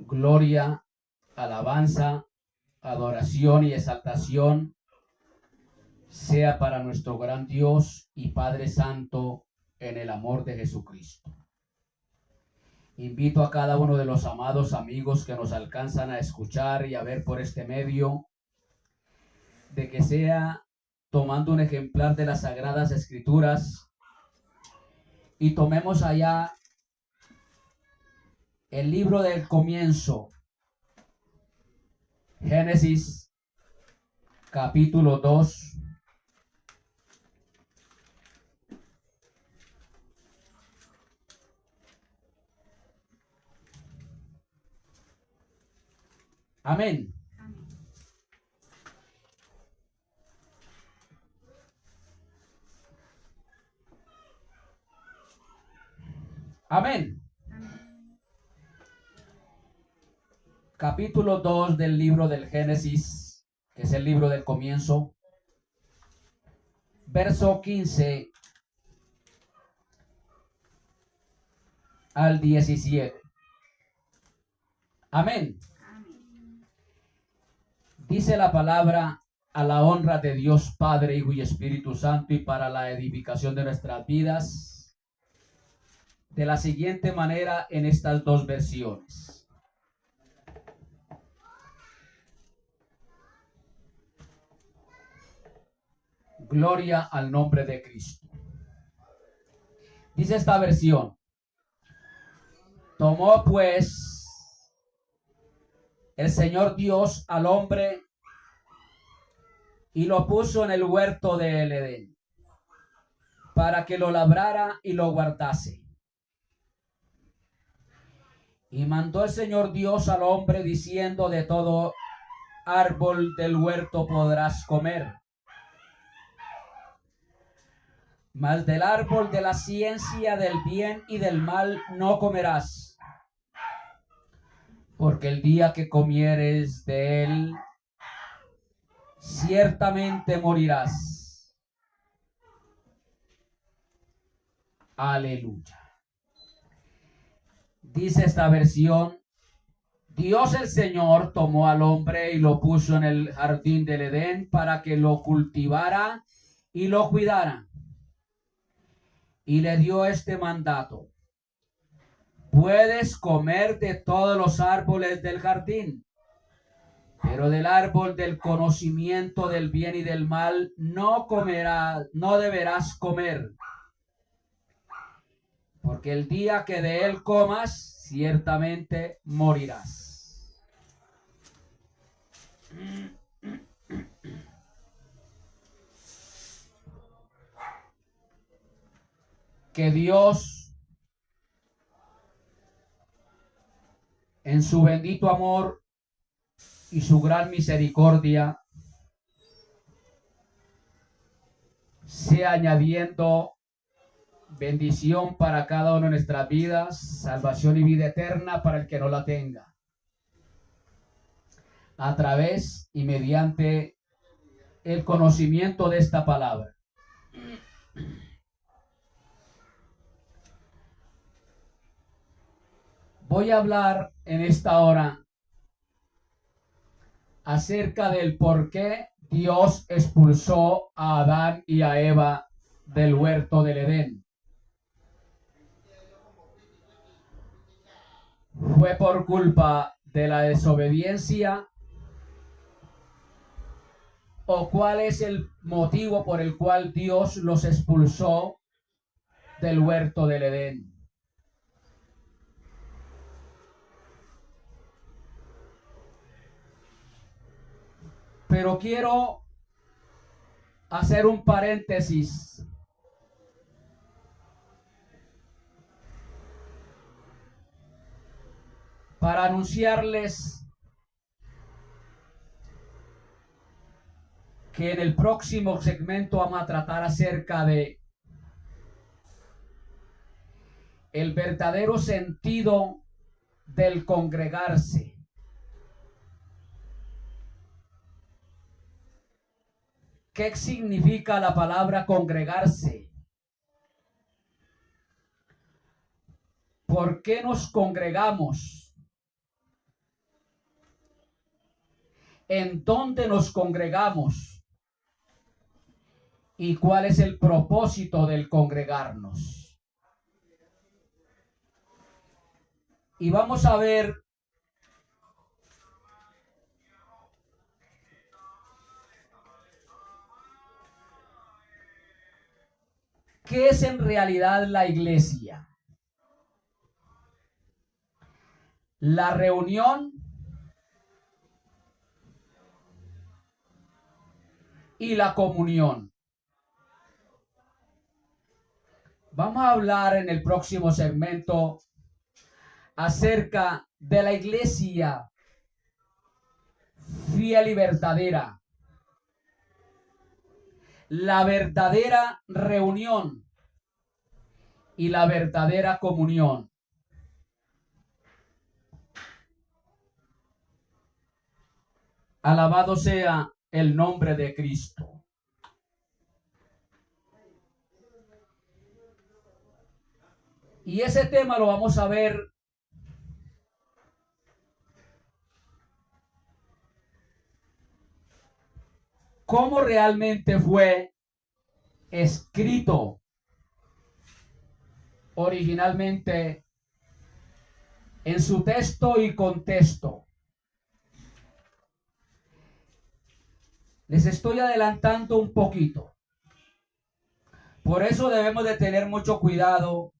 gloria, alabanza, adoración y exaltación sea para nuestro gran Dios y Padre Santo en el amor de Jesucristo. Invito a cada uno de los amados amigos que nos alcanzan a escuchar y a ver por este medio, de que sea tomando un ejemplar de las Sagradas Escrituras y tomemos allá el libro del comienzo, Génesis capítulo 2. Amén. Amén. Capítulo 2 del libro del Génesis, que es el libro del comienzo. Verso 15 al 17. Amén. Dice la palabra: a la honra de Dios Padre, Hijo y Espíritu Santo, y para la edificación de nuestras vidas, de la siguiente manera en estas dos versiones. Gloria al nombre de Cristo. Dice esta versión: tomó pues el Señor Dios al hombre y lo puso en el huerto del Edén, para que lo labrara y lo guardase. Y mandó el Señor Dios al hombre diciendo: de todo árbol del huerto podrás comer, mas del árbol de la ciencia del bien y del mal no comerás, porque el día que comieres de él, ciertamente morirás. Aleluya. Dice esta versión: Dios el Señor tomó al hombre y lo puso en el jardín del Edén para que lo cultivara y lo cuidara. Y le dio este mandato: puedes comer de todos los árboles del jardín, pero del árbol del conocimiento del bien y del mal no comerás, no deberás comer, porque el día que de él comas, ciertamente morirás. Que Dios, en su bendito amor y su gran misericordia, sea añadiendo bendición para cada uno de nuestras vidas, salvación y vida eterna para el que no la tenga, a través y mediante el conocimiento de esta palabra. Voy a hablar en esta hora acerca del por qué Dios expulsó a Adán y a Eva del huerto del Edén. ¿Fue por culpa de la desobediencia? ¿O cuál es el motivo por el cual Dios los expulsó del huerto del Edén? Pero quiero hacer un paréntesis para anunciarles que en el próximo segmento vamos a tratar acerca de el verdadero sentido del congregarse. ¿Qué significa la palabra congregarse? ¿Por qué nos congregamos? en dónde nos congregamos y cuál es el propósito del congregarnos. Y vamos a ver qué es en realidad la iglesia. La reunión y la comunión. Vamos a hablar en el próximo segmento acerca de la iglesia fiel y verdadera, la verdadera reunión y la verdadera comunión. Alabado sea el nombre de Cristo. Y ese tema lo vamos a ver cómo realmente fue escrito originalmente en su texto y contexto. Les estoy adelantando un poquito. Por eso debemos de tener mucho cuidado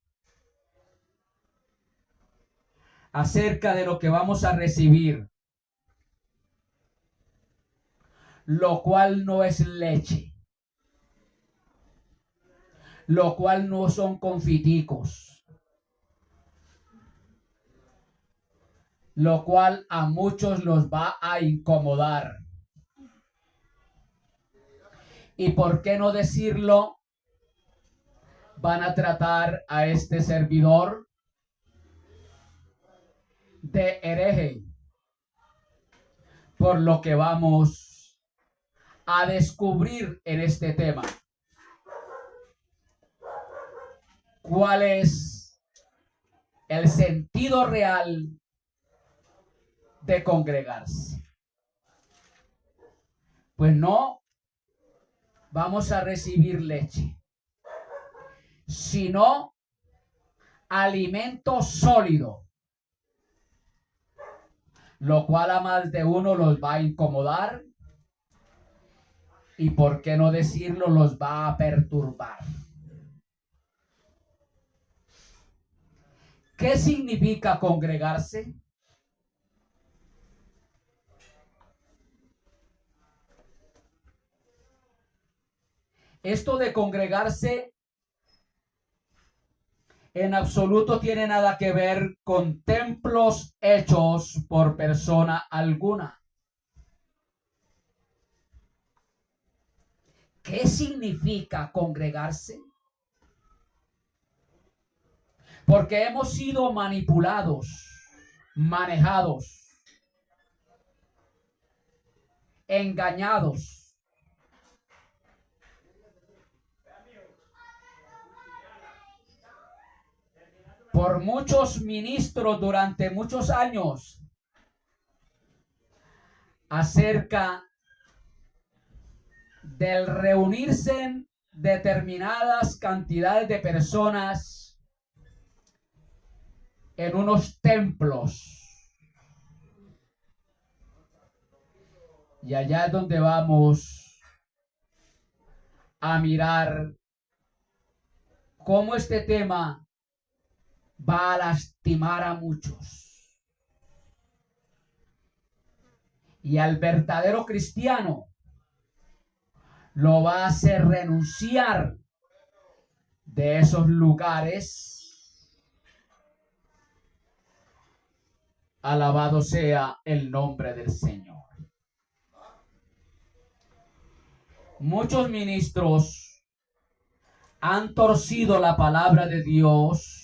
acerca de lo que vamos a recibir, lo cual no es leche, lo cual no son confiticos, lo cual a muchos los va a incomodar. Y por qué no decirlo, van a tratar a este servidor de hereje, por lo que vamos a descubrir en este tema. ¿Cuál es el sentido real de congregarse? Pues no vamos a recibir leche, sino alimento sólido, lo cual a más de uno los va a incomodar y, por qué no decirlo, los va a perturbar. ¿Qué significa congregarse? Esto de congregarse en absoluto tiene nada que ver con templos hechos por persona alguna. ¿Qué significa congregarse? Porque hemos sido manipulados, manejados, engañados por muchos ministros durante muchos años acerca del reunirse en determinadas cantidades de personas en unos templos. Y allá es donde vamos a mirar cómo este tema va a lastimar a muchos. Y al verdadero cristiano lo va a hacer renunciar de esos lugares. Alabado sea el nombre del Señor. Muchos ministros han torcido la palabra de Dios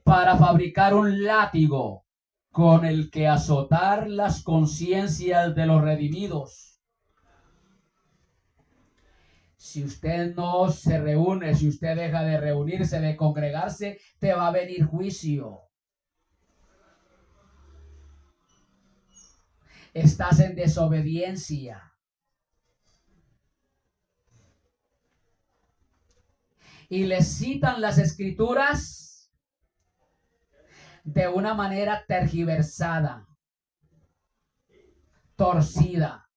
para fabricar un látigo con el que azotar las conciencias de los redimidos. Si usted no se reúne, si usted deja de reunirse, de congregarse, te va a venir juicio. estás en desobediencia. Y les citan las escrituras de una manera tergiversada, torcida,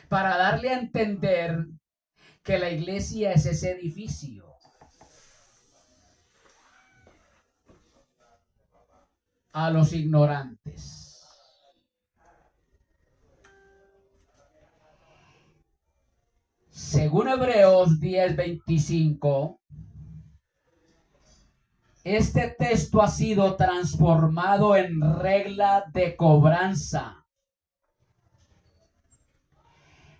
para darle a entender que la iglesia es ese edificio. A los ignorantes. Según Hebreos 10:25, este texto ha sido transformado en regla de cobranza,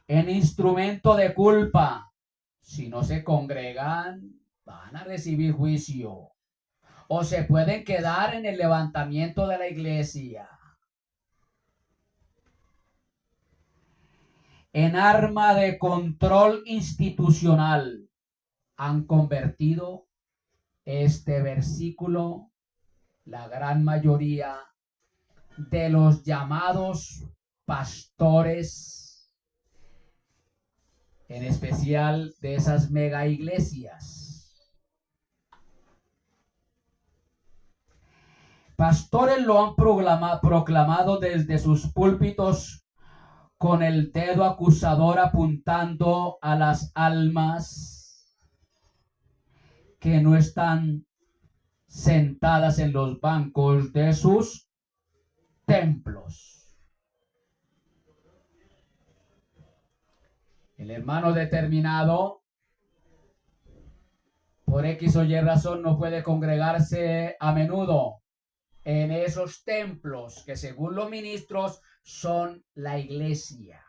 en instrumento de culpa. Si no se congregan, van a recibir juicio, o se pueden quedar en el levantamiento de la iglesia. En arma de control institucional han convertido este versículo la gran mayoría de los llamados pastores, en especial de esas mega iglesias. Pastores lo han proclamado desde sus púlpitos con el dedo acusador apuntando a las almas que no están sentadas en los bancos de sus templos. El hermano determinado, por X o Y razón, no puede congregarse a menudo en esos templos que, según los ministros, son la iglesia.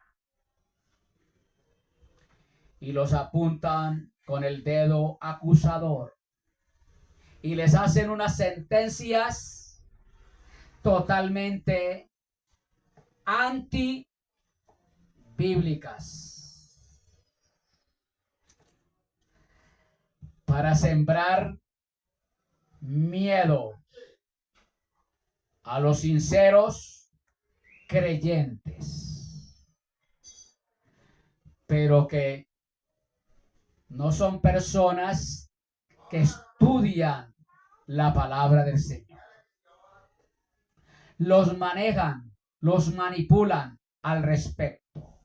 Y los apuntan con el dedo acusador. Y les hacen unas sentencias totalmente antibíblicas. Para sembrar miedo a los sinceros creyentes, pero que no son personas que estudian la palabra del Señor. Los manejan, los manipulan al respecto.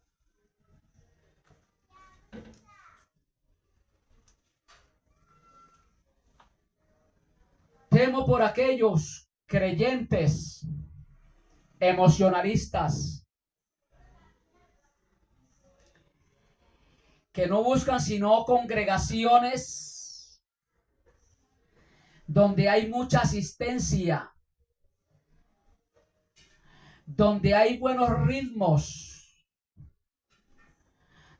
Temo por aquellos creyentes emocionalistas que no buscan sino congregaciones donde hay mucha asistencia, donde hay buenos ritmos,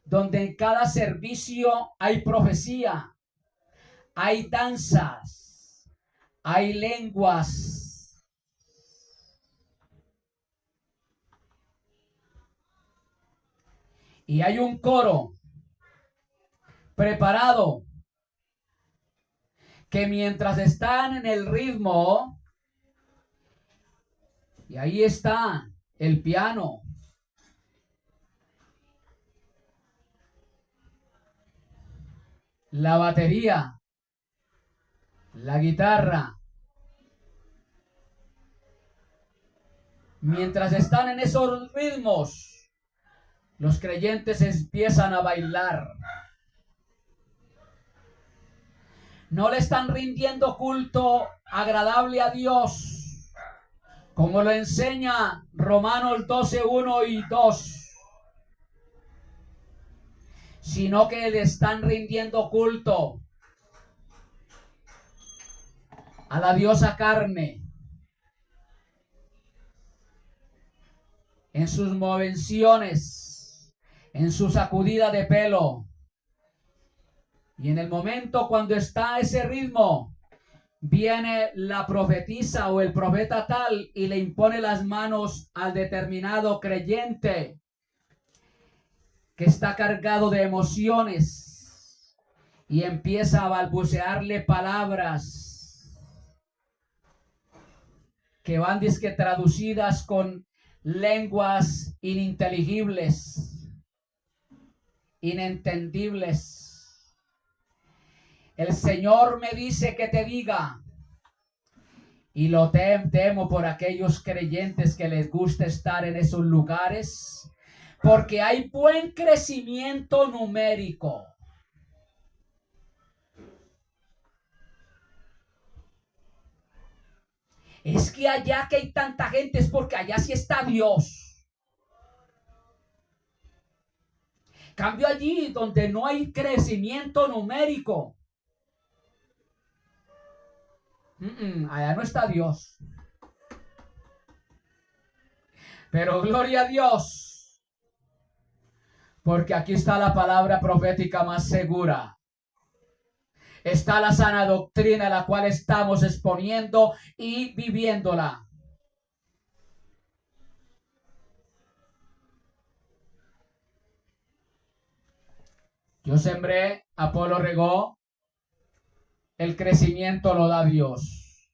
donde en cada servicio hay profecía, hay danzas, hay lenguas. Y hay un coro preparado que mientras están en el ritmo, y ahí está el piano, la batería, la guitarra, mientras están en esos ritmos, los creyentes empiezan a bailar. No le están rindiendo culto agradable a Dios, como lo enseña Romanos 12:1 y 2, sino que le están rindiendo culto a la diosa carne, en sus movenciones, en su sacudida de pelo. Y en el momento cuando está ese ritmo, viene la profetisa o el profeta tal y le impone las manos al determinado creyente que está cargado de emociones y empieza a balbucearle palabras que van disque traducidas con lenguas ininteligibles, inentendibles. El Señor me dice que te diga, y lo temo por aquellos creyentes que les gusta estar en esos lugares, porque hay buen crecimiento numérico. Es que allá que hay tanta gente es porque allá sí está Dios. Cambio allí donde no hay crecimiento numérico. Allá no está Dios. Pero gloria a Dios, porque aquí está la palabra profética más segura. Está la sana doctrina, la cual estamos exponiendo y viviéndola. Yo sembré, Apolo regó, el crecimiento lo da Dios.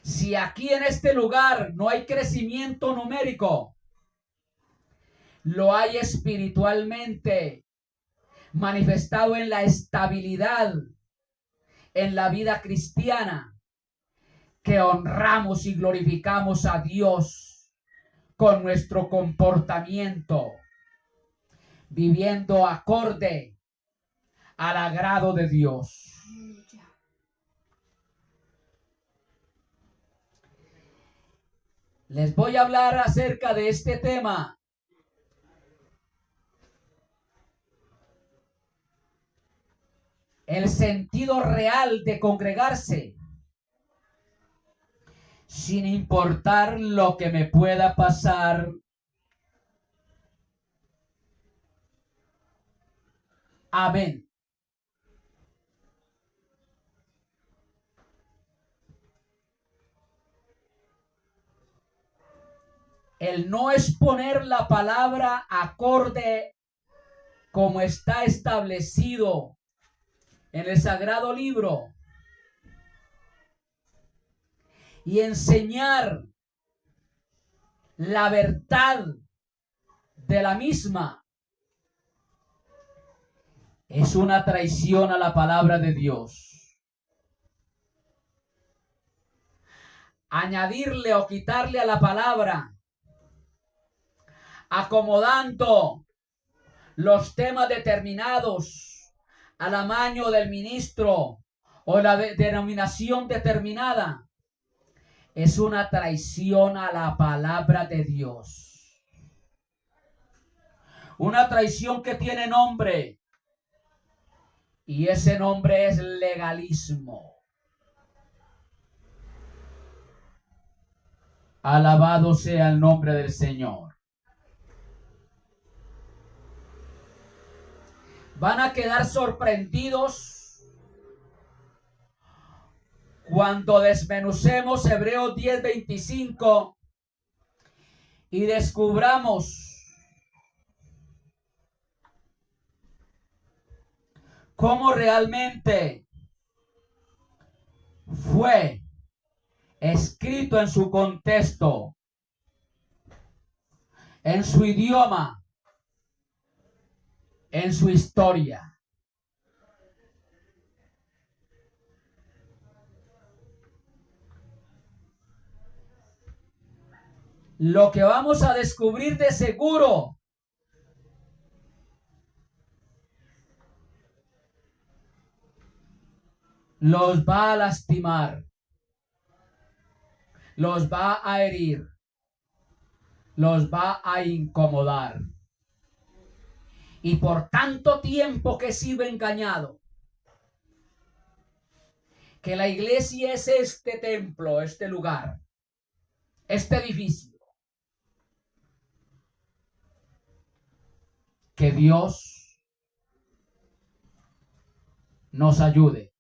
Si aquí en este lugar no hay crecimiento numérico, lo hay espiritualmente, manifestado en la estabilidad en la vida cristiana, que honramos y glorificamos a Dios con nuestro comportamiento, viviendo acorde al agrado de Dios. Les voy a hablar acerca de este tema. El sentido real de congregarse, sin importar lo que me pueda pasar. Amén. El no exponer la palabra acorde como está establecido en el sagrado libro y enseñar la verdad de la misma es una traición a la palabra de Dios. Añadirle o quitarle a la palabra, acomodando los temas determinados al amaño del ministro o la denominación determinada, es una traición a la palabra de Dios. Una traición que tiene nombre, y ese nombre es legalismo. Alabado sea el nombre del Señor. Van a quedar sorprendidos cuando desmenucemos Hebreos 10:25 y descubramos cómo realmente fue escrito en su contexto, en su idioma, en su historia. Lo que vamos a descubrir de seguro los va a lastimar, los va a herir, los va a incomodar. Y por tanto tiempo que he sido engañado, que la iglesia es este templo, este lugar, este edificio, que Dios nos ayude.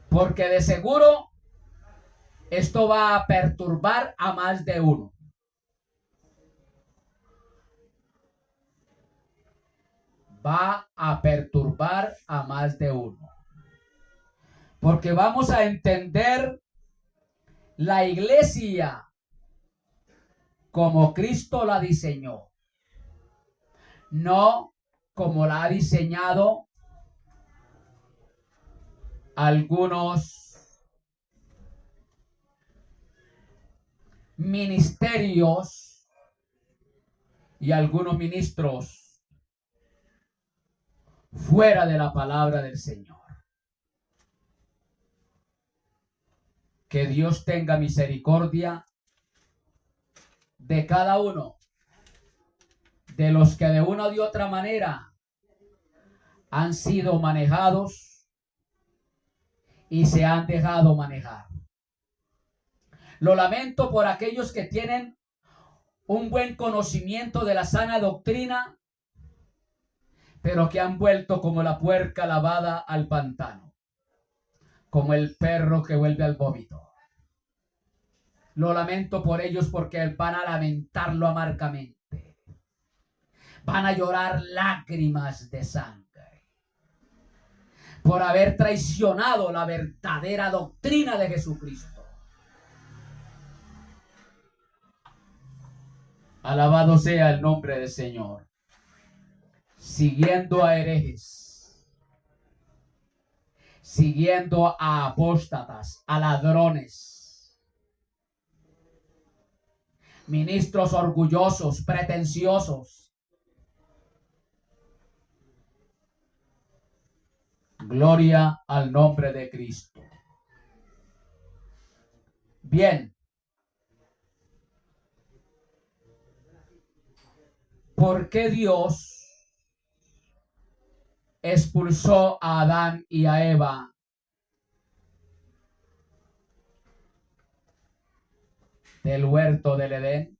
Porque de seguro esto va a perturbar a más de uno. Va a perturbar a más de uno. Porque vamos a entender la iglesia como Cristo la diseñó, no como la ha diseñado algunos ministerios y algunos ministros fuera de la palabra del Señor. Que Dios tenga misericordia de cada uno de los que de una u otra manera han sido manejados y se han dejado manejar. Lo lamento por aquellos que tienen un buen conocimiento de la sana doctrina, pero que han vuelto como la puerca lavada al pantano, como el perro que vuelve al vómito. Lo lamento por ellos porque van a lamentarlo amargamente. Van a llorar lágrimas de sangre por haber traicionado la verdadera doctrina de Jesucristo. Alabado sea el nombre del Señor. Siguiendo a herejes, siguiendo a apóstatas, a ladrones, ministros orgullosos, pretenciosos. Gloria al nombre de Cristo. Bien. ¿Por qué Dios expulsó a Adán y a Eva del huerto del Edén?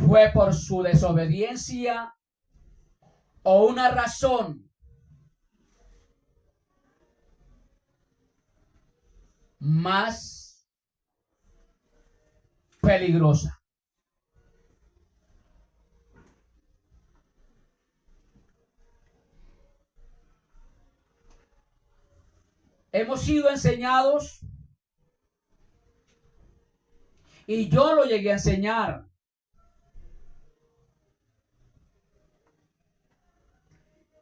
¿Fue por su desobediencia o una razón más peligrosa? Hemos sido enseñados, y yo lo llegué a enseñar,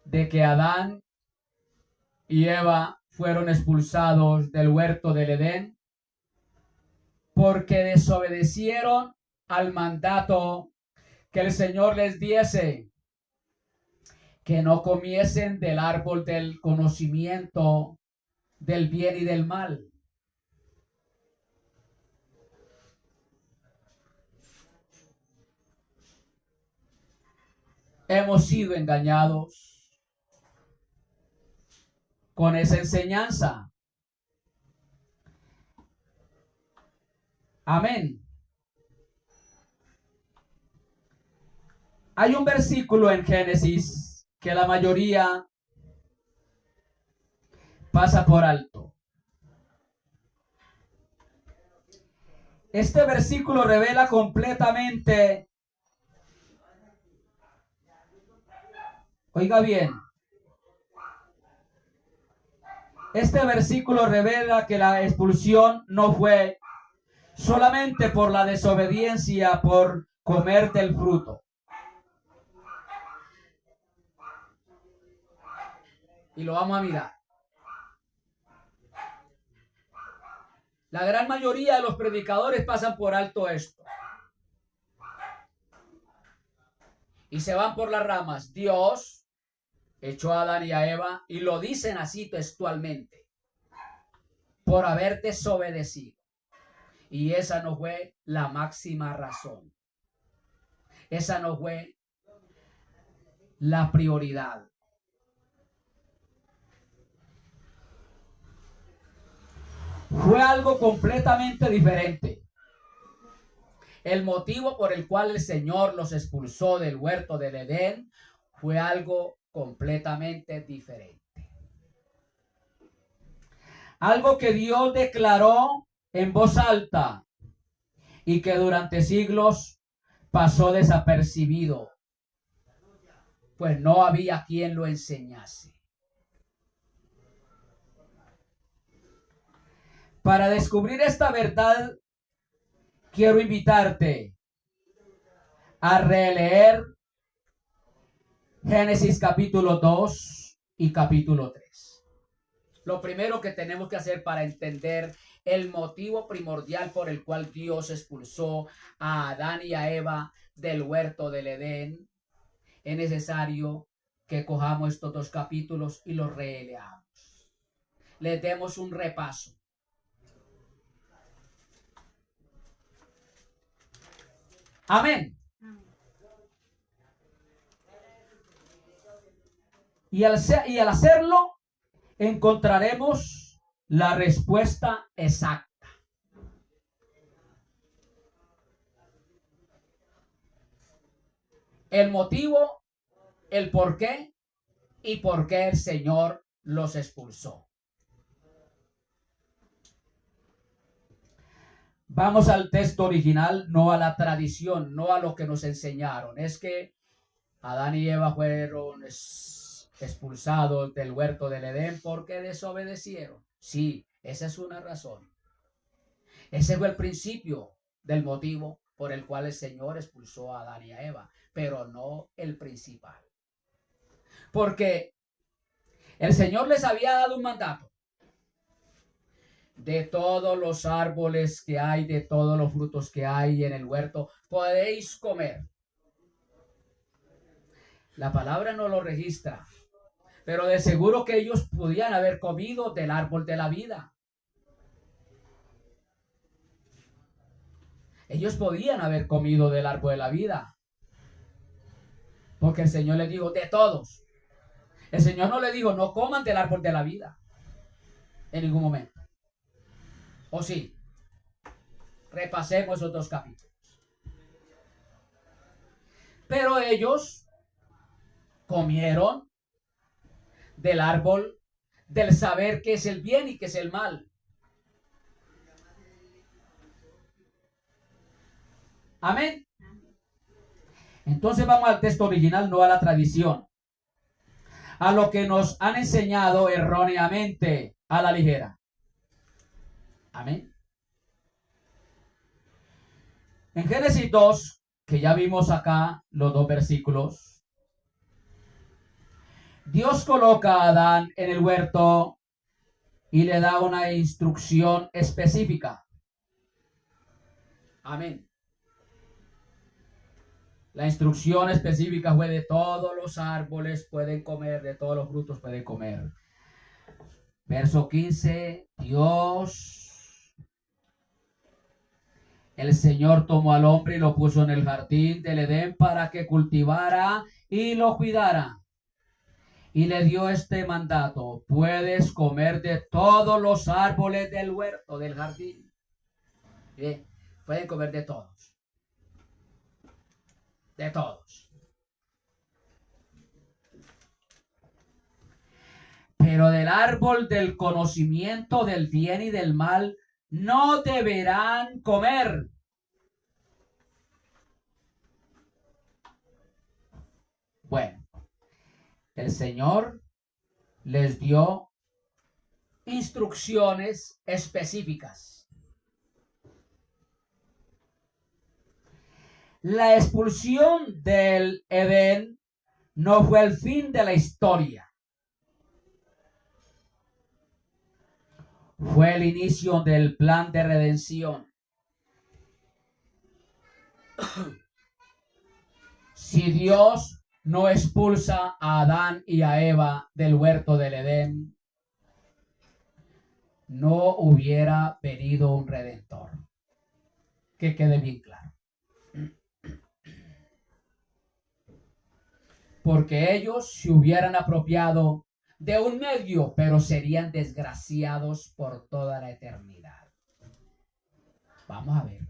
de que Adán y Eva fueron expulsados del huerto del Edén porque desobedecieron al mandato que el Señor les diese, que no comiesen del árbol del conocimiento del bien y del mal. Hemos sido engañados con esa enseñanza. Amén. Hay un versículo en Génesis que la mayoría pasa por alto. Este versículo revela completamente, oiga bien, este versículo revela que la expulsión no fue solamente por la desobediencia, por comer del fruto. Y lo vamos a mirar. La gran mayoría de los predicadores pasan por alto esto y se van por las ramas. Dios echó a Adán y a Eva, y lo dicen así textualmente, por haber desobedecido. Y esa no fue la máxima razón. Esa no fue la prioridad. Fue algo completamente diferente. El motivo por el cual el Señor los expulsó del huerto del Edén fue algo completamente diferente. Algo que Dios declaró en voz alta y que durante siglos pasó desapercibido, pues no había quien lo enseñase. Para descubrir esta verdad, quiero invitarte a releer Génesis capítulo 2 y capítulo 3. Lo primero que tenemos que hacer para entender el motivo primordial por el cual Dios expulsó a Adán y a Eva del huerto del Edén, es necesario que cojamos estos dos capítulos y los releamos. Le demos un repaso. Amén. Y al hacerlo, encontraremos la respuesta exacta. El motivo, el por qué y por qué el Señor los expulsó. Vamos al texto original, no a la tradición, no a lo que nos enseñaron. Es que Adán y Eva fueron expulsados del huerto del Edén porque desobedecieron. Sí, esa es una razón. Ese fue el principio del motivo por el cual el Señor expulsó a Adán y a Eva, pero no el principal. Porque el Señor les había dado un mandato. De todos los árboles que hay, de todos los frutos que hay en el huerto, podéis comer. La palabra no lo registra, pero de seguro que ellos podían haber comido del árbol de la vida. Ellos podían haber comido del árbol de la vida, porque el Señor les dijo, de todos. El Señor no le dijo, no coman del árbol de la vida, en ningún momento. ¿O sí? Repasemos esos dos capítulos. Pero ellos comieron del árbol del saber qué es el bien y qué es el mal. Amén. Entonces vamos al texto original, no a la tradición. A lo que nos han enseñado erróneamente a la ligera. Amén. En Génesis 2, que ya vimos acá los dos versículos, Dios coloca a Adán en el huerto y le da una instrucción específica. Amén. La instrucción específica fue de todos los árboles pueden comer, de todos los frutos pueden comer. Verso 15, el Señor tomó al hombre y lo puso en el jardín del Edén para que cultivara y lo cuidara. Y le dio este mandato: puedes comer de todos los árboles del huerto, del jardín. Bien, pueden comer de todos. De todos. Pero del árbol del conocimiento del bien y del mal no deberán comer. Bueno, el Señor les dio instrucciones específicas. La expulsión del Edén no fue el fin de la historia. Fue el inicio del plan de redención. Si Dios no expulsa a Adán y a Eva del huerto del Edén, no hubiera venido un redentor. Que quede bien claro. Porque ellos se hubieran apropiado de un medio, pero serían desgraciados por toda la eternidad. Vamos a ver.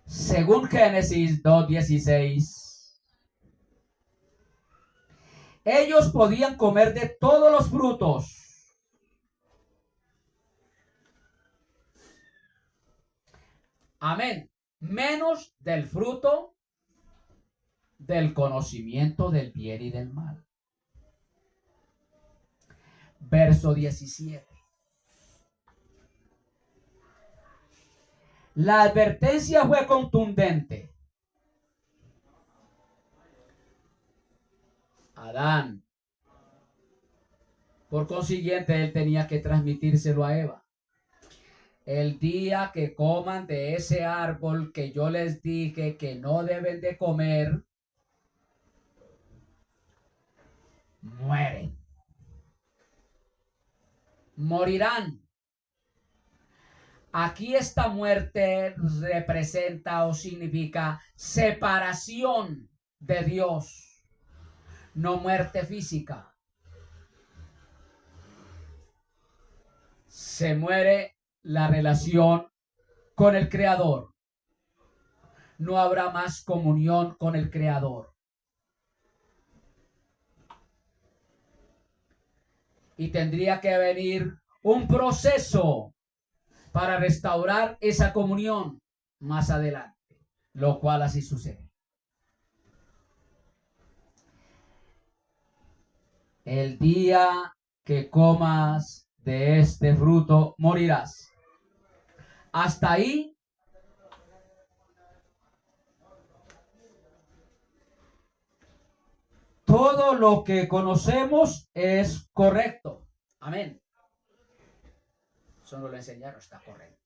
Según Génesis 2:16, ellos podían comer de todos los frutos. Amén. Menos del fruto del conocimiento del bien y del mal. verso 17. La advertencia fue contundente. Adán, por consiguiente, él tenía que transmitírselo a Eva. El día que coman de ese árbol que yo les dije que no deben de comer, mueren. Morirán. Aquí esta muerte representa o significa separación de Dios, no muerte física. Se muere la relación con el Creador. No habrá más comunión con el Creador. Y tendría que venir un proceso para restaurar esa comunión más adelante, lo cual así sucede. El día que comas de este fruto, morirás. Hasta ahí todo lo que conocemos es correcto. Amén. Eso no lo enseñaron, está correcto.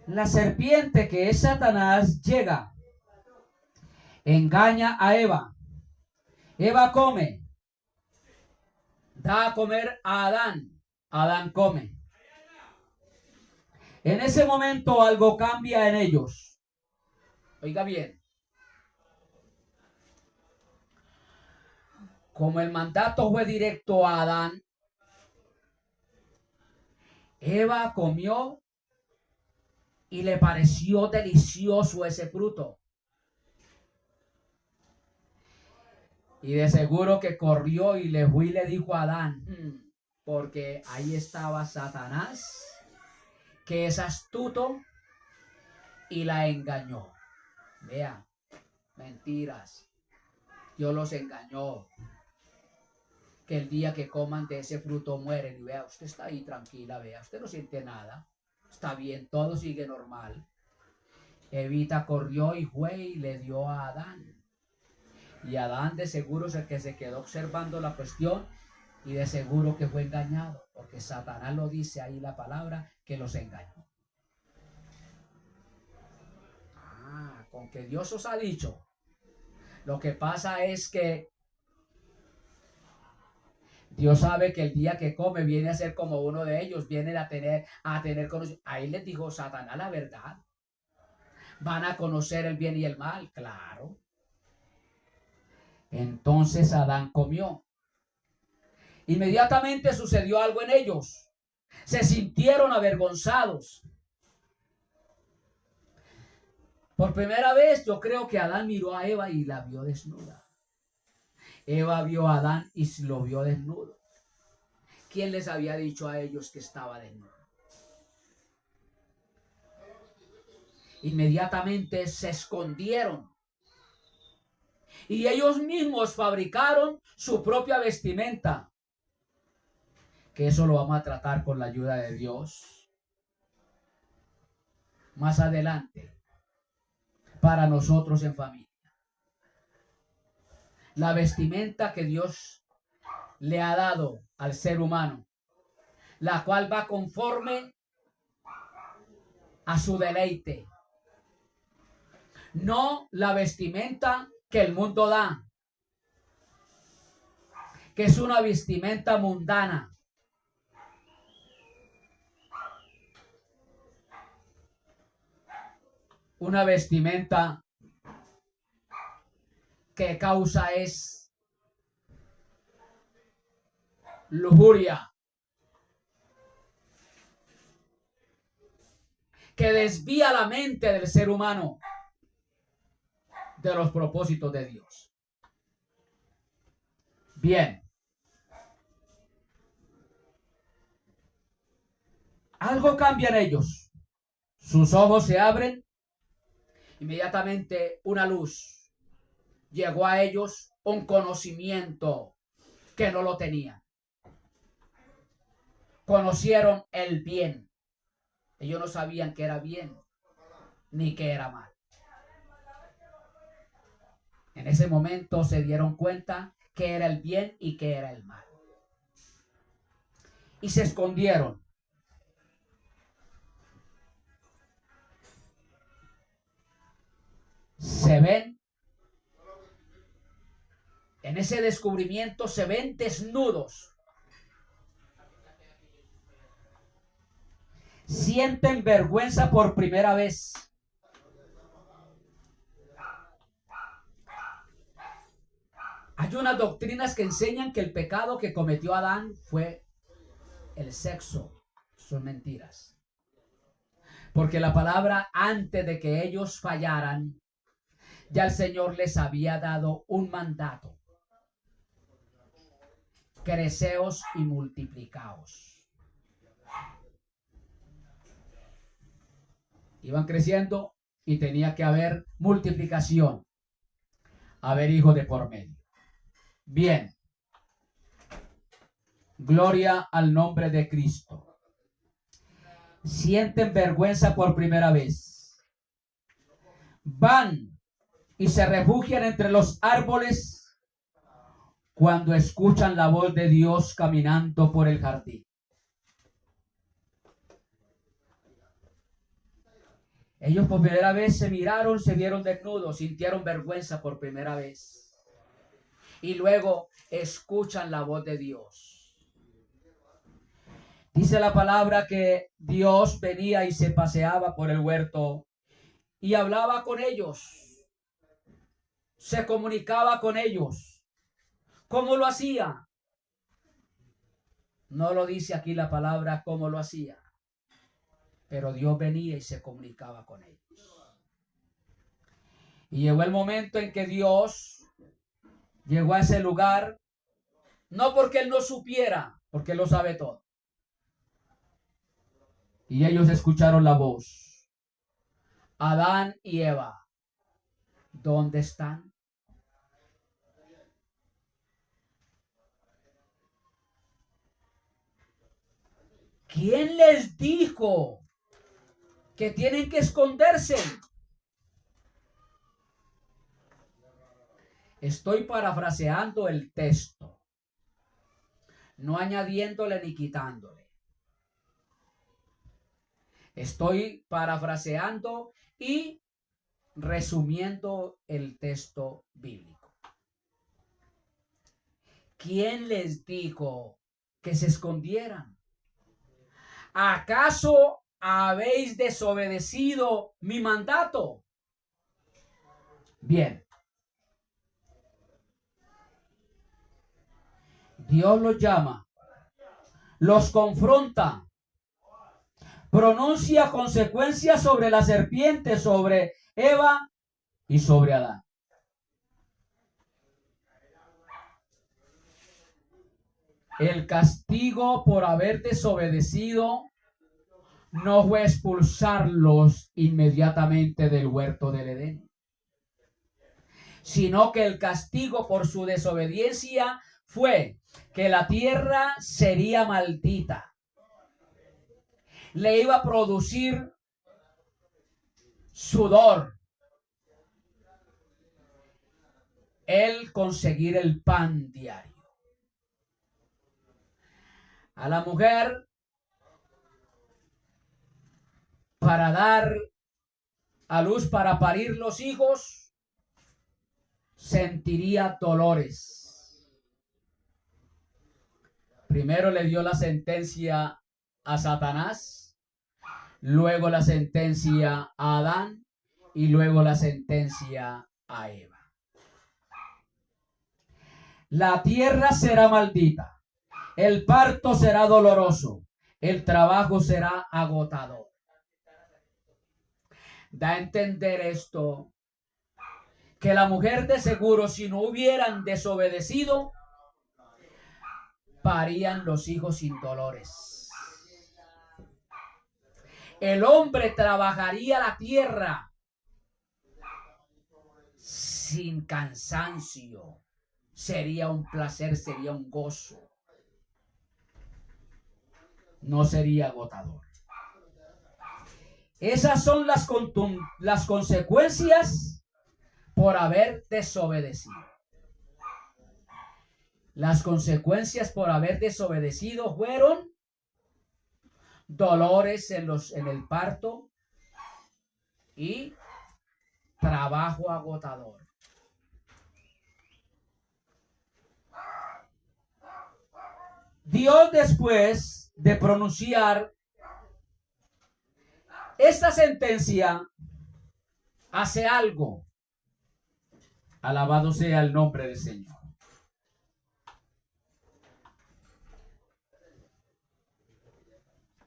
La serpiente, que es Satanás, llega, engaña a Eva. Eva come, da a comer a Adán. Adán come. En ese momento algo cambia en ellos. Oiga bien. Como el mandato fue directo a Adán, Eva comió y le pareció delicioso ese fruto. Y de seguro que corrió y le fue y le dijo a Adán, porque ahí estaba Satanás, que es astuto, y la engañó. Vea, mentiras. Dios los engañó. Que el día que coman de ese fruto mueren. Y vea, usted está ahí tranquila, vea, usted no siente nada. Está bien, todo sigue normal. Evita corrió y fue y le dio a Adán. Y Adán de seguro es el que se quedó observando la cuestión y de seguro que fue engañado, porque Satanás lo dice ahí la palabra, que los engañó. Con que Dios os ha dicho. Lo que pasa es que Dios sabe que el día que come viene a ser como uno de ellos, vienen a tener conocimiento. Ahí les dijo Satanás la verdad. Van a conocer el bien y el mal, claro. Entonces Adán comió. Inmediatamente sucedió algo en ellos. Se sintieron avergonzados. Por primera vez yo creo que Adán miró a Eva y la vio desnuda. Eva vio a Adán y lo vio desnudo. ¿Quién les había dicho a ellos que estaba desnudo? Inmediatamente se escondieron. Y ellos mismos fabricaron su propia vestimenta. Que eso lo vamos a tratar con la ayuda de Dios más adelante. Para nosotros en familia. La vestimenta que Dios le ha dado al ser humano, la cual va conforme a su deleite. No la vestimenta que el mundo da, que es una vestimenta mundana. Una vestimenta que causa es lujuria, que desvía la mente del ser humano de los propósitos de Dios. Bien. Algo cambia en ellos. Sus ojos se abren. Inmediatamente una luz llegó a ellos un conocimiento que no lo tenían. Conocieron el bien. Ellos no sabían que era bien ni que era mal. En ese momento se dieron cuenta que era el bien y que era el mal. Y se escondieron. Se ven, en ese descubrimiento se ven desnudos. Sienten vergüenza por primera vez. Hay unas doctrinas que enseñan que el pecado que cometió Adán fue el sexo. Son mentiras. Porque la palabra, antes de que ellos fallaran, ya el Señor les había dado un mandato. Creceos y multiplicaos. Iban creciendo y tenía que haber multiplicación, haber hijos de por medio. Bien. Gloria al nombre de Cristo. Sienten vergüenza por primera vez. Van y se refugian entre los árboles cuando escuchan la voz de Dios caminando por el jardín. Ellos por primera vez se miraron, se vieron desnudos, sintieron vergüenza por primera vez. Y luego escuchan la voz de Dios. Dice la palabra que Dios venía y se paseaba por el huerto y hablaba con ellos. Se comunicaba con ellos. ¿Cómo lo hacía? No lo dice aquí la palabra cómo lo hacía. Pero Dios venía y se comunicaba con ellos. Y llegó el momento en que Dios llegó a ese lugar, no porque Él no supiera, porque Él lo sabe todo. Y ellos escucharon la voz. Adán y Eva, ¿dónde están? ¿Quién les dijo que tienen que esconderse? Estoy parafraseando el texto, no añadiéndole ni quitándole. Estoy parafraseando y resumiendo el texto bíblico. ¿Quién les dijo que se escondieran? ¿Acaso habéis desobedecido mi mandato? Bien. Dios los llama, los confronta, pronuncia consecuencias sobre la serpiente, sobre Eva y sobre Adán. El castigo por haber desobedecido no fue expulsarlos inmediatamente del huerto del Edén, sino que el castigo por su desobediencia fue que la tierra sería maldita. Le iba a producir sudor el conseguir el pan diario. A la mujer, para dar a luz, para parir los hijos, sentiría dolores. Primero le dio la sentencia a Satanás, luego la sentencia a Adán y luego la sentencia a Eva. La tierra será maldita. El parto será doloroso, el trabajo será agotador. Da a entender esto, que la mujer de seguro, si no hubieran desobedecido, parían los hijos sin dolores. El hombre trabajaría la tierra sin cansancio. Sería un placer, sería un gozo. No sería agotador. Esas son las consecuencias por haber desobedecido. Las consecuencias por haber desobedecido fueron dolores en el parto y trabajo agotador. Dios, después de pronunciar esta sentencia, hace algo. Alabado sea el nombre del Señor.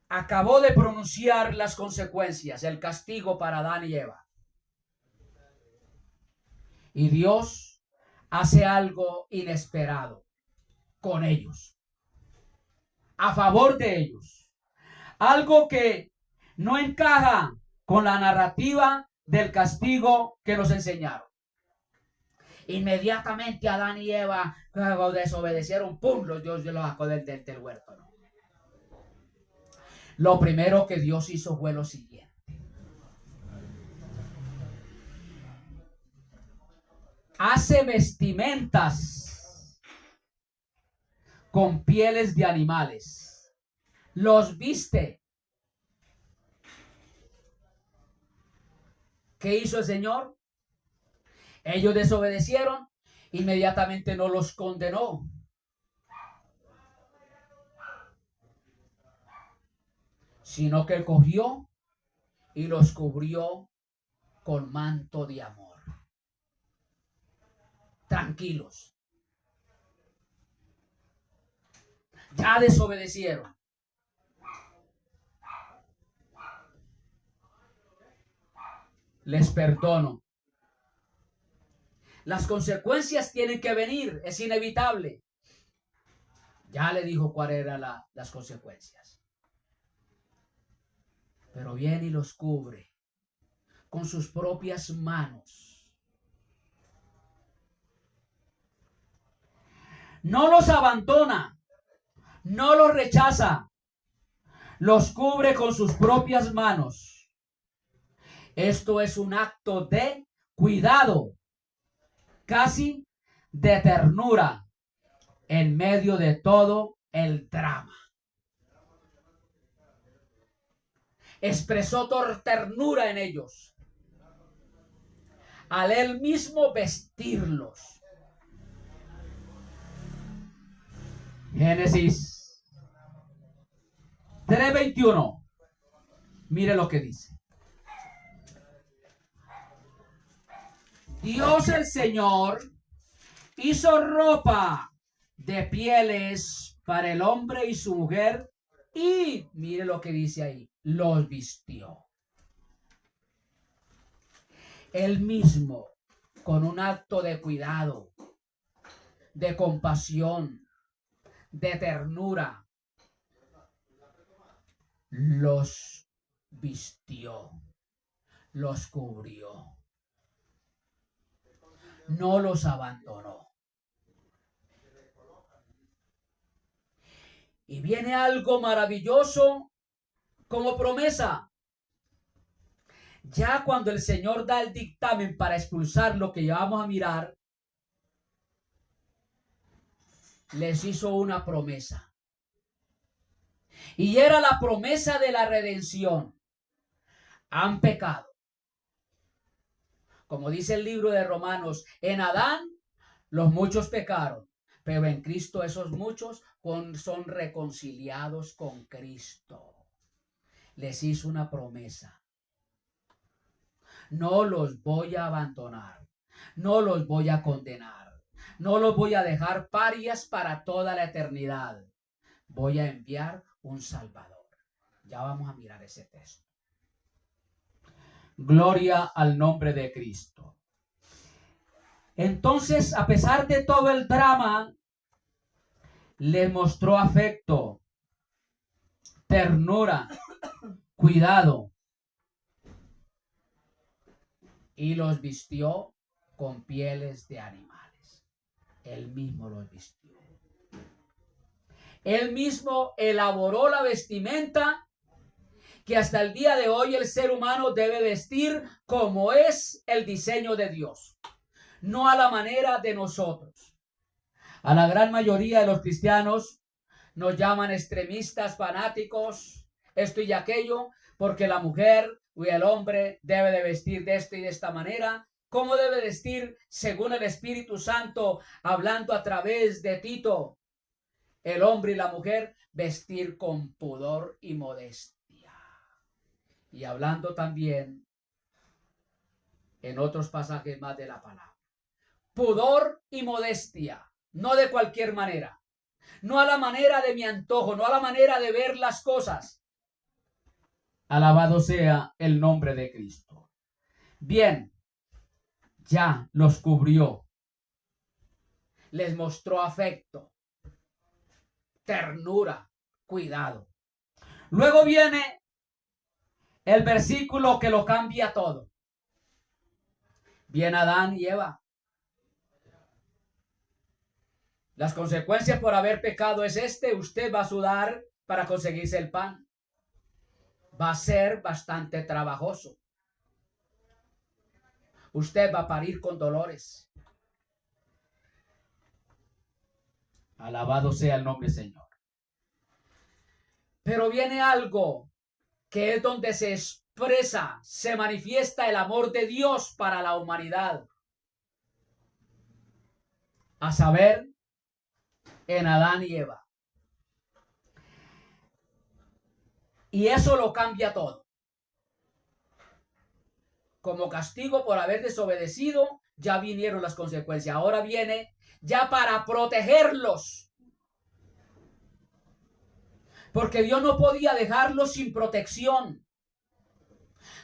Acabó de pronunciar las consecuencias, el castigo para Adán y Eva. Y Dios hace algo inesperado con ellos, a favor de ellos. Algo que no encaja con la narrativa del castigo que nos enseñaron. Inmediatamente Adán y Eva desobedecieron, ¡pum! Dios los sacó del huerto, ¿no? Lo primero que Dios hizo fue lo siguiente. Hace vestimentas con pieles de animales. Los viste. ¿Qué hizo el Señor? Ellos desobedecieron, inmediatamente no los condenó. Sino que cogió y los cubrió con manto de amor. Tranquilos. Ya desobedecieron. Les perdono. Las consecuencias tienen que venir, es inevitable. Ya le dijo cuáles eran las consecuencias. Pero viene y los cubre con sus propias manos. No los abandona, no los rechaza, los cubre con sus propias manos. Esto es un acto de cuidado, casi de ternura, en medio de todo el drama. Expresó ternura en ellos al él mismo vestirlos. Génesis 3:21. Mire lo que dice. Dios el Señor hizo ropa de pieles para el hombre y su mujer, y mire lo que dice ahí, los vistió. Él mismo, con un acto de cuidado, de compasión, de ternura, los vistió, los cubrió, no los abandonó. Y viene algo maravilloso como promesa. Ya cuando el Señor da el dictamen para expulsar lo que ya vamos a mirar, les hizo una promesa. Y era la promesa de la redención. Han pecado. Como dice el libro de Romanos, en Adán los muchos pecaron, pero en Cristo esos muchos son reconciliados con Cristo. Les hizo una promesa. No los voy a abandonar, no los voy a condenar, no los voy a dejar parias para toda la eternidad. Voy a enviar un Salvador. Ya vamos a mirar ese texto. Gloria al nombre de Cristo. Entonces, a pesar de todo el drama, les mostró afecto, ternura, cuidado, y los vistió con pieles de animales. Él mismo los vistió. Él mismo elaboró la vestimenta que hasta el día de hoy el ser humano debe vestir como es el diseño de Dios, no a la manera de nosotros. A la gran mayoría de los cristianos nos llaman extremistas, fanáticos, esto y aquello, porque la mujer y el hombre debe de vestir de esta y de esta manera. ¿Cómo debe vestir según el Espíritu Santo, hablando a través de Tito? El hombre y la mujer vestir con pudor y modestia. Y hablando también en otros pasajes más de la palabra. Pudor y modestia, no de cualquier manera. No a la manera de mi antojo, no a la manera de ver las cosas. Alabado sea el nombre de Cristo. Bien, ya los cubrió. Les mostró afecto, ternura, cuidado. Luego viene el versículo que lo cambia todo. Viene Adán y Eva. Las consecuencias por haber pecado es usted va a sudar para conseguirse el pan. Va a ser bastante trabajoso. Usted va a parir con dolores. Alabado sea el nombre del Señor. Pero viene algo que es donde se expresa, se manifiesta el amor de Dios para la humanidad. A saber, en Adán y Eva. Y eso lo cambia todo. Como castigo por haber desobedecido, ya vinieron las consecuencias. Ahora viene ya para protegerlos. Porque Dios no podía dejarlos sin protección.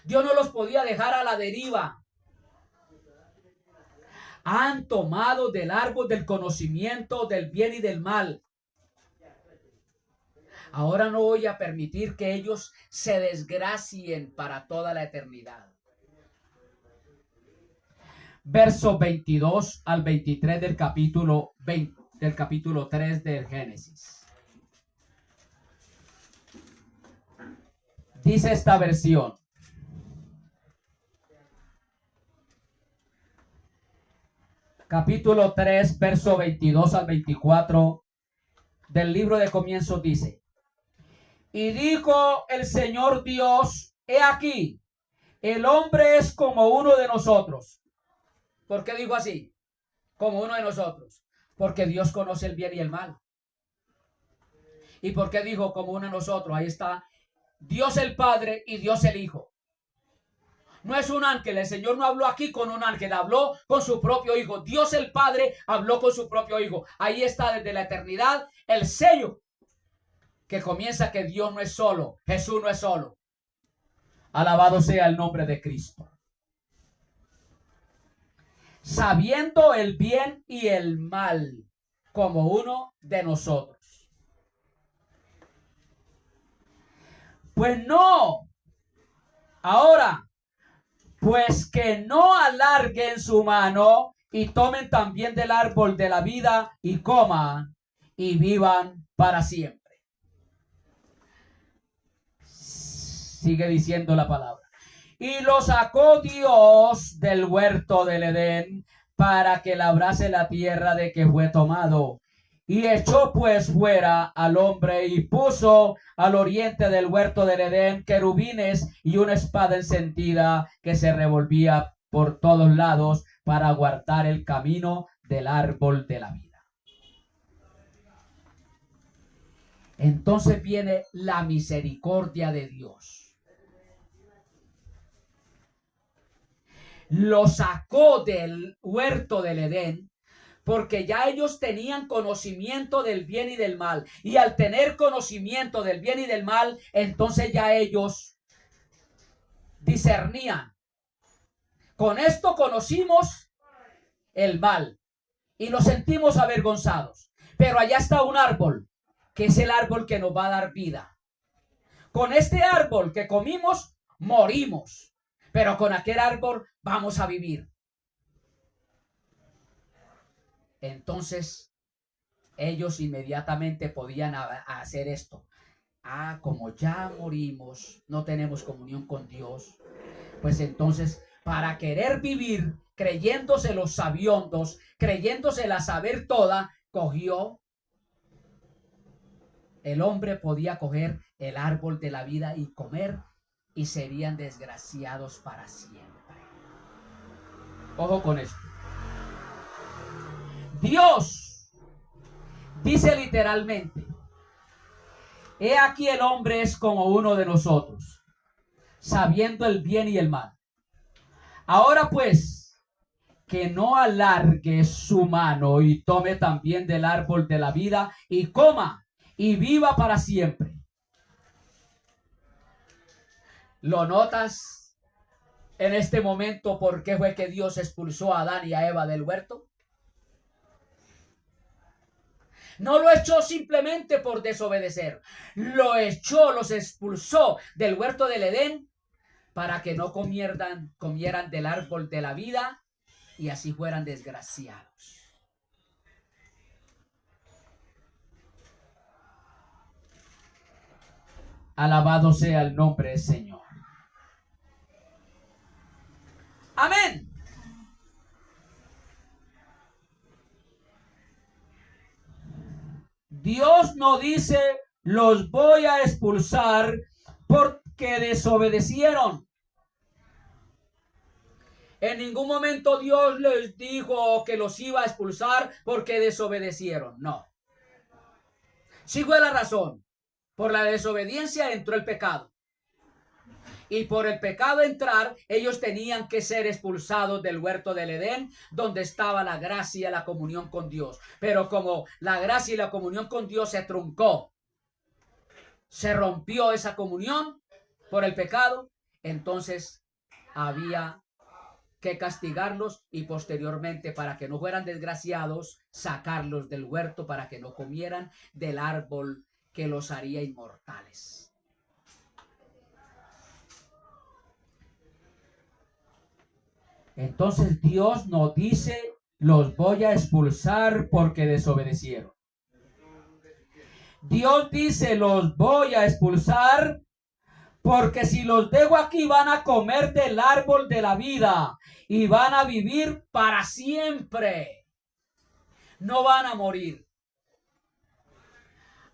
Dios no los podía dejar a la deriva. Han tomado del árbol del conocimiento del bien y del mal. Ahora no voy a permitir que ellos se desgracien para toda la eternidad. Versos 22 al 23 del capítulo 3 del Génesis. Dice esta versión: capítulo 3, verso 22 al 24 del libro de Comienzos dice: y dijo el Señor Dios, he aquí, el hombre es como uno de nosotros. ¿Por qué dijo así? Como uno de nosotros. Porque Dios conoce el bien y el mal. ¿Y por qué dijo como uno de nosotros? Ahí está Dios el Padre y Dios el Hijo. No es un ángel, el Señor no habló aquí con un ángel, habló con su propio Hijo. Dios el Padre habló con su propio Hijo. Ahí está desde la eternidad el sello que comienza que Dios no es solo, Jesús no es solo. Alabado sea el nombre de Cristo. Sabiendo el bien y el mal como uno de nosotros. Pues no. Ahora, pues que no alarguen su mano y tomen también del árbol de la vida y coman y vivan para siempre. Sigue diciendo la palabra. Y lo sacó Dios del huerto del Edén para que labrase la tierra de que fue tomado. Y echó pues fuera al hombre y puso al oriente del huerto del Edén querubines y una espada encendida que se revolvía por todos lados para guardar el camino del árbol de la vida. Entonces viene la misericordia de Dios. Lo sacó del huerto del Edén porque ya ellos tenían conocimiento del bien y del mal. Y al tener conocimiento del bien y del mal, entonces ya ellos discernían. Con esto conocimos el mal y nos sentimos avergonzados. Pero allá está un árbol, que es el árbol que nos va a dar vida. Con este árbol que comimos, morimos. Pero con aquel árbol vamos a vivir. Entonces ellos inmediatamente podían hacer esto. Como ya morimos, no tenemos comunión con Dios, pues entonces para querer vivir creyéndose los sabiondos, creyéndose la saber toda, el hombre podía coger el árbol de la vida y comer, y serían desgraciados para siempre. Ojo con esto. Dios dice literalmente: he aquí el hombre es como uno de nosotros, sabiendo el bien y el mal. Ahora pues, que no alargue su mano y tome también del árbol de la vida y coma y viva para siempre. ¿Lo notas en este momento por qué fue que Dios expulsó a Adán y a Eva del huerto? No lo echó simplemente por desobedecer. Los expulsó del huerto del Edén para que no comieran del árbol de la vida y así fueran desgraciados. Alabado sea el nombre del Señor. Amén. Dios no dice: los voy a expulsar porque desobedecieron. En ningún momento Dios les dijo que los iba a expulsar porque desobedecieron. No. Sí fue la razón. Por la desobediencia entró el pecado. Y por el pecado entrar, ellos tenían que ser expulsados del huerto del Edén, donde estaba la gracia y la comunión con Dios. Pero como la gracia y la comunión con Dios se truncó, se rompió esa comunión por el pecado, entonces había que castigarlos y posteriormente, para que no fueran desgraciados, sacarlos del huerto para que no comieran del árbol que los haría inmortales. Entonces Dios nos dice: los voy a expulsar porque desobedecieron. Dios dice: los voy a expulsar porque si los dejo aquí van a comer del árbol de la vida y van a vivir para siempre. No van a morir.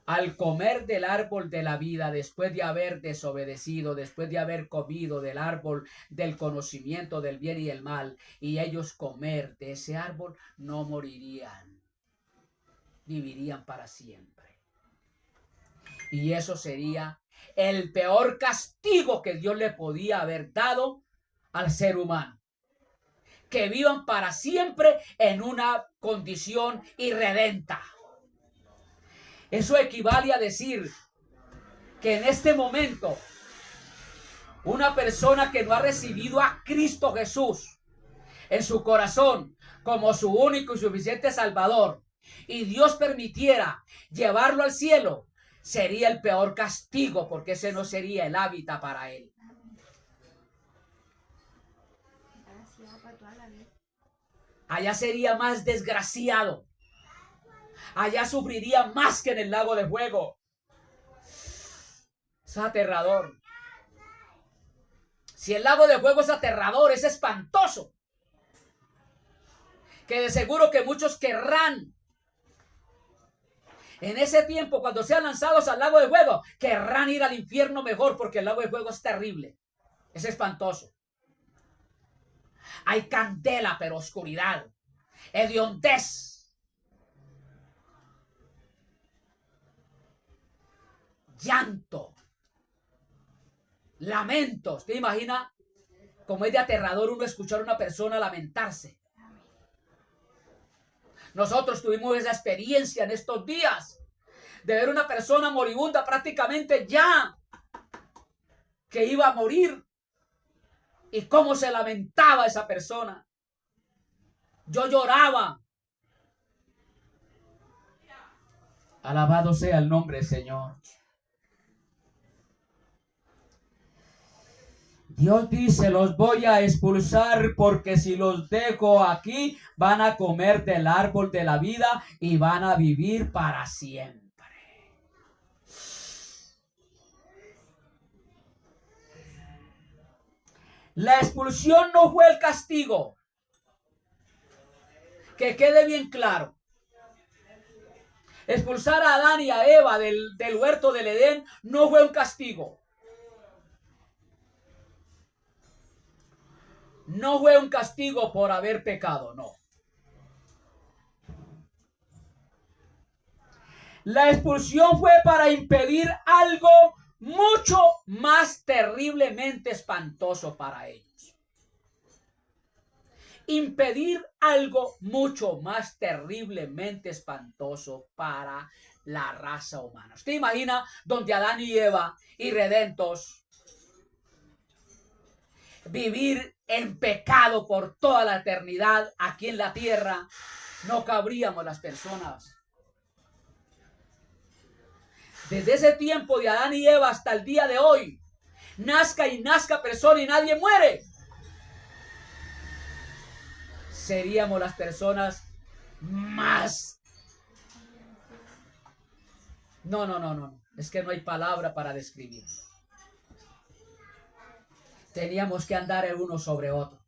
Al comer del árbol de la vida, después de haber desobedecido, después de haber comido del árbol del conocimiento del bien y el mal, y ellos comer de ese árbol, no morirían, vivirían para siempre. Y eso sería el peor castigo que Dios le podía haber dado al ser humano. Que vivan para siempre en una condición irredenta. Eso equivale a decir que en este momento una persona que no ha recibido a Cristo Jesús en su corazón como su único y suficiente Salvador, y Dios permitiera llevarlo al cielo, sería el peor castigo, porque ese no sería el hábitat para él. Allá sería más desgraciado. Allá sufriría más que en el lago de fuego. Es aterrador. Si el lago de fuego es aterrador, es espantoso, que de seguro que muchos querrán, en ese tiempo, cuando sean lanzados al lago de fuego, querrán ir al infierno mejor, porque el lago de fuego es terrible, es espantoso. Hay candela, pero oscuridad, hediondez. Llanto, lamentos. ¿Te imaginas cómo es de aterrador uno escuchar a una persona lamentarse? Nosotros tuvimos esa experiencia en estos días de ver una persona moribunda prácticamente ya, que iba a morir, y cómo se lamentaba esa persona. Yo lloraba. Alabado sea el nombre del Señor. Dios dice, los voy a expulsar porque si los dejo aquí, van a comer del árbol de la vida y van a vivir para siempre. La expulsión no fue el castigo. Que quede bien claro. Expulsar a Adán y a Eva del huerto del Edén no fue un castigo. No fue un castigo por haber pecado, no. La expulsión fue para impedir algo mucho más terriblemente espantoso para ellos. Impedir algo mucho más terriblemente espantoso para la raza humana. ¿Usted imagina donde Adán y Eva, irredentos, vivir en pecado por toda la eternidad aquí en la tierra? No cabríamos las personas. Desde ese tiempo de Adán y Eva hasta el día de hoy, nazca y nazca persona y nadie muere. Seríamos las personas más... No. Es que no hay palabra para describirlo. Teníamos que andar el uno sobre otro.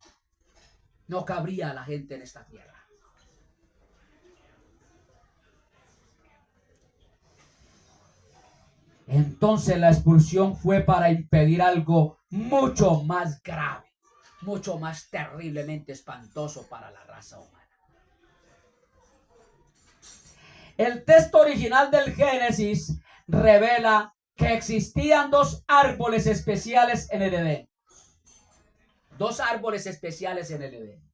No cabría la gente en esta tierra. Entonces la expulsión fue para impedir algo mucho más grave, mucho más terriblemente espantoso para la raza humana. El texto original del Génesis revela que existían dos árboles especiales en el Edén. Dos árboles especiales en el Edén.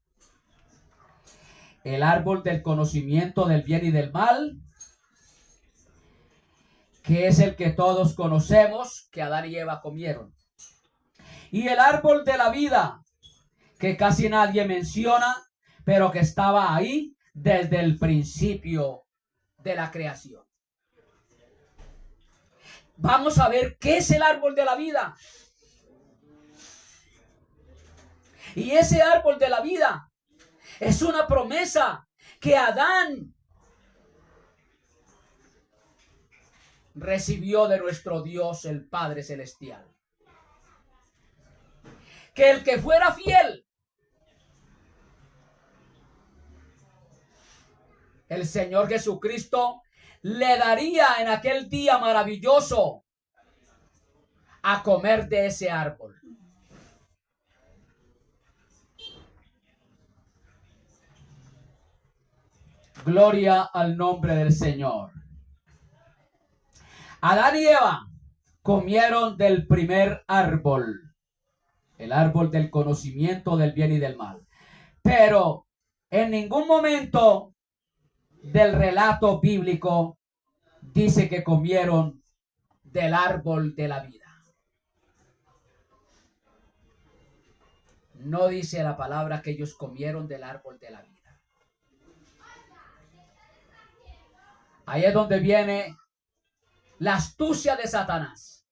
El árbol del conocimiento del bien y del mal, que es el que todos conocemos, que Adán y Eva comieron. Y el árbol de la vida, que casi nadie menciona, pero que estaba ahí desde el principio de la creación. Vamos a ver qué es el árbol de la vida. Y ese árbol de la vida es una promesa que Adán recibió de nuestro Dios, el Padre Celestial. Que el que fuera fiel, el Señor Jesucristo le daría en aquel día maravilloso a comer de ese árbol. Gloria al nombre del Señor. Adán y Eva comieron del primer árbol, el árbol del conocimiento del bien y del mal. Pero en ningún momento del relato bíblico dice que comieron del árbol de la vida. No dice la palabra que ellos comieron del árbol de la vida. Ahí es donde viene la astucia de Satanás.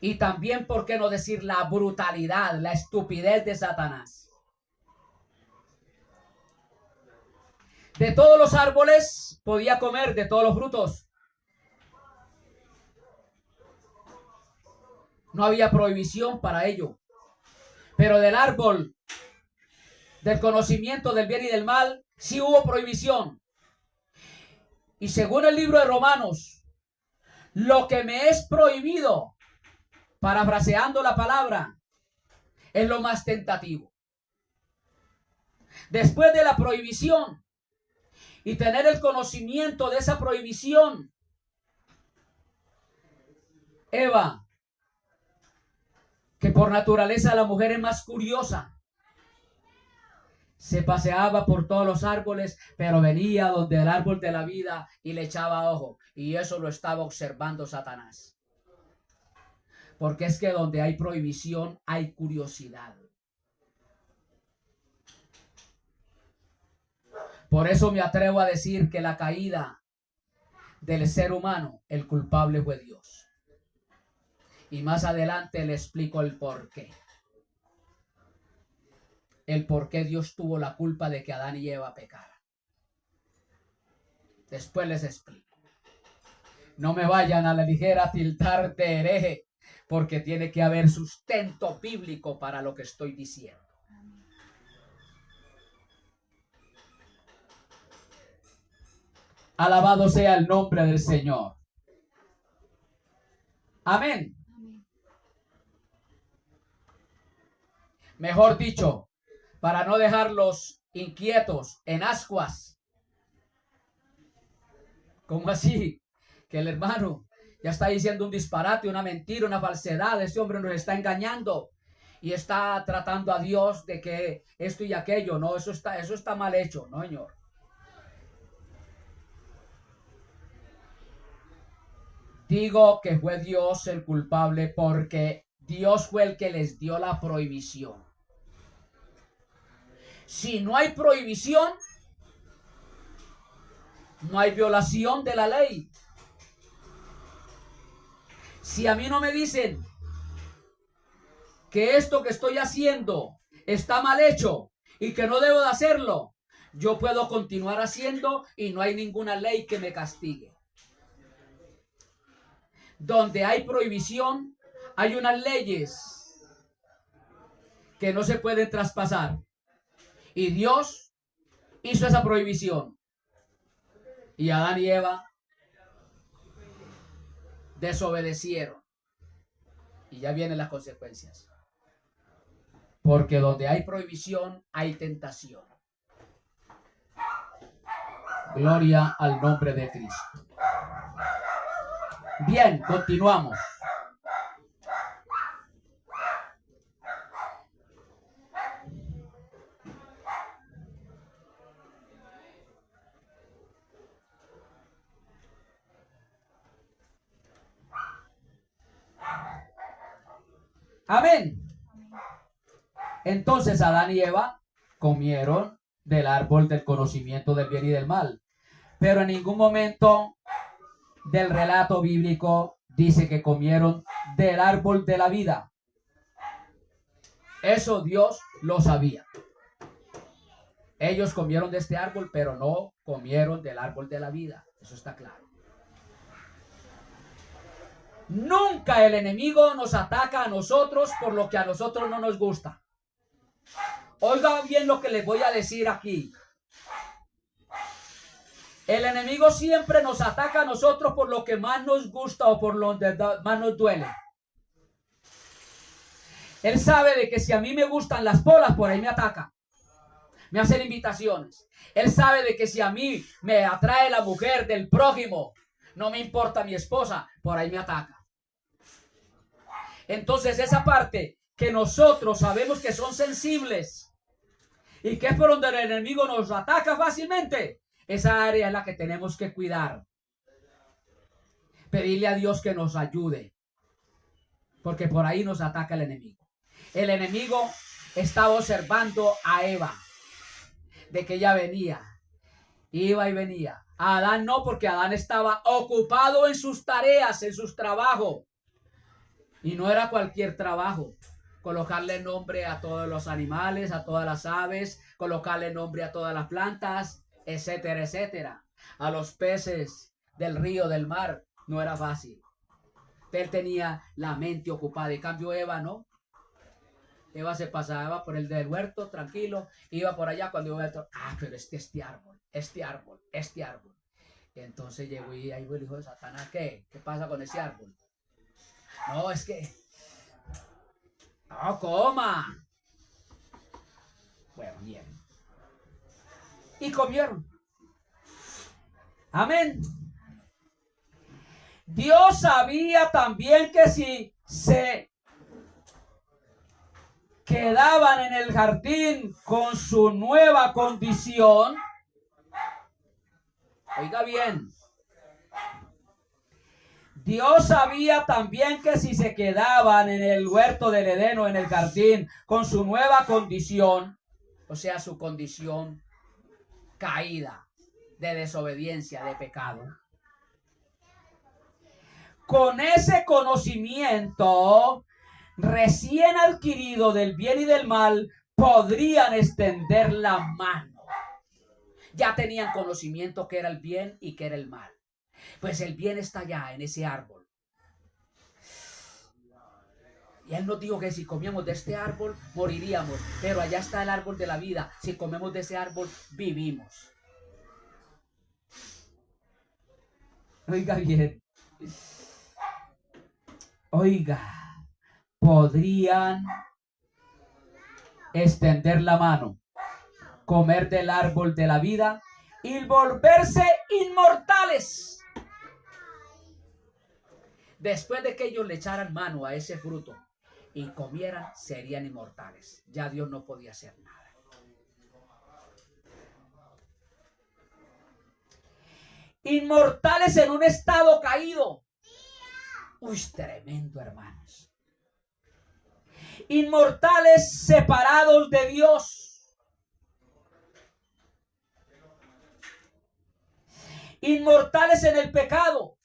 Y también, ¿por qué no decir la brutalidad, la estupidez de Satanás? De todos los árboles podía comer, de todos los frutos. No había prohibición para ello. Pero del árbol del conocimiento del bien y del mal, sí hubo prohibición. Y según el libro de Romanos, lo que me es prohibido, parafraseando la palabra, es lo más tentativo. Después de la prohibición y tener el conocimiento de esa prohibición, Eva, que por naturaleza la mujer es más curiosa, se paseaba por todos los árboles, pero venía donde el árbol de la vida y le echaba ojo. Y eso lo estaba observando Satanás. Porque es que donde hay prohibición hay curiosidad. Por eso me atrevo a decir que la caída del ser humano, el culpable fue Dios. Y más adelante le explico el por qué. el por qué Dios tuvo la culpa de que Adán y Eva pecaran. Después les explico. No me vayan a la ligera a tildar de hereje, porque tiene que haber sustento bíblico para lo que estoy diciendo. Alabado sea el nombre del Señor. Amén. Mejor dicho, para no dejarlos inquietos, en ascuas. ¿Cómo así? Que el hermano ya está diciendo un disparate, una mentira, una falsedad. Ese hombre nos está engañando y está tratando a Dios de que esto y aquello. No, eso está mal hecho, no, señor. Digo que fue Dios el culpable porque Dios fue el que les dio la prohibición. Si no hay prohibición, no hay violación de la ley. Si a mí no me dicen que esto que estoy haciendo está mal hecho y que no debo de hacerlo, yo puedo continuar haciendo y no hay ninguna ley que me castigue. Donde hay prohibición, hay unas leyes que no se pueden traspasar. Y Dios hizo esa prohibición. Y Adán y Eva desobedecieron. Y ya vienen las consecuencias. Porque donde hay prohibición, hay tentación. Gloria al nombre de Cristo. Bien, continuamos. Amén. Entonces Adán y Eva comieron del árbol del conocimiento del bien y del mal. Pero en ningún momento del relato bíblico dice que comieron del árbol de la vida. Eso Dios lo sabía. Ellos comieron de este árbol, pero no comieron del árbol de la vida. Eso está claro. Nunca el enemigo nos ataca a nosotros por lo que a nosotros no nos gusta. Oiga bien lo que les voy a decir aquí. El enemigo siempre nos ataca a nosotros por lo que más nos gusta o por lo que más nos duele. Él sabe de que si a mí me gustan las polas, por ahí me ataca. Me hacen invitaciones. Él sabe de que si a mí me atrae la mujer del prójimo, no me importa mi esposa, por ahí me ataca. Entonces esa parte que nosotros sabemos que son sensibles y que es por donde el enemigo nos ataca fácilmente, esa área es la que tenemos que cuidar. Pedirle a Dios que nos ayude, porque por ahí nos ataca el enemigo. El enemigo estaba observando a Eva, de que ella venía, iba y venía. A Adán no, porque Adán estaba ocupado en sus tareas, en sus trabajos. Y no era cualquier trabajo. Colocarle nombre a todos los animales, a todas las aves, colocarle nombre a todas las plantas, etcétera, etcétera. A los peces del río, del mar, no era fácil. Él tenía la mente ocupada. En cambio Eva no. Eva se pasaba por el del huerto, tranquilo, iba por allá cuando iba a ver, pero este árbol. Y entonces llegó y ahí el hijo de Satanás, ¿qué pasa con ese árbol? No, es que, no coma. Bueno, bien. Y comieron. Amén. Dios sabía también que si se quedaban en el jardín con su nueva condición, oiga bien, Dios sabía también que si se quedaban en el huerto del Edén o en el jardín con su nueva condición, o sea, su condición caída de desobediencia, de pecado, con ese conocimiento recién adquirido del bien y del mal, podrían extender la mano. Ya tenían conocimiento que era el bien y que era el mal. Pues el bien está allá en ese árbol. Y él nos dijo que si comíamos de este árbol moriríamos, pero allá está el árbol de la vida. Si comemos de ese árbol vivimos. Oiga bien. Oiga, podrían extender la mano, comer del árbol de la vida y volverse inmortales. Después de que ellos le echaran mano a ese fruto y comieran, serían inmortales. Ya Dios no podía hacer nada. Inmortales en un estado caído. Uy, tremendo, hermanos. Inmortales separados de Dios. Inmortales en el pecado.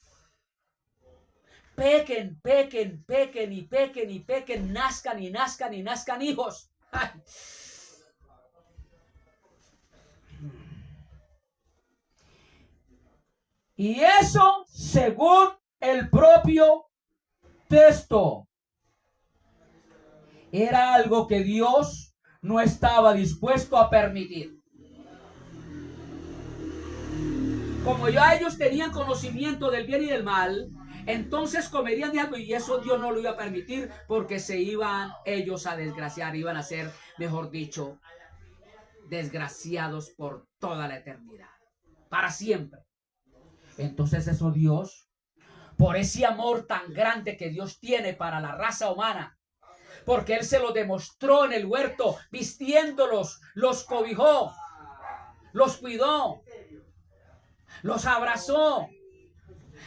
Pequen, pequen, pequen y pequen y pequen, nazcan y nazcan y nazcan hijos. Ay. Y eso según el propio texto. Era algo que Dios no estaba dispuesto a permitir. Como ya ellos tenían conocimiento del bien y del mal, entonces comerían de algo y eso Dios no lo iba a permitir porque se iban ellos a desgraciar, iban a ser, mejor dicho, desgraciados por toda la eternidad, para siempre. Entonces eso Dios, por ese amor tan grande que Dios tiene para la raza humana, porque Él se lo demostró en el huerto, vistiéndolos, los cobijó, los cuidó, los abrazó,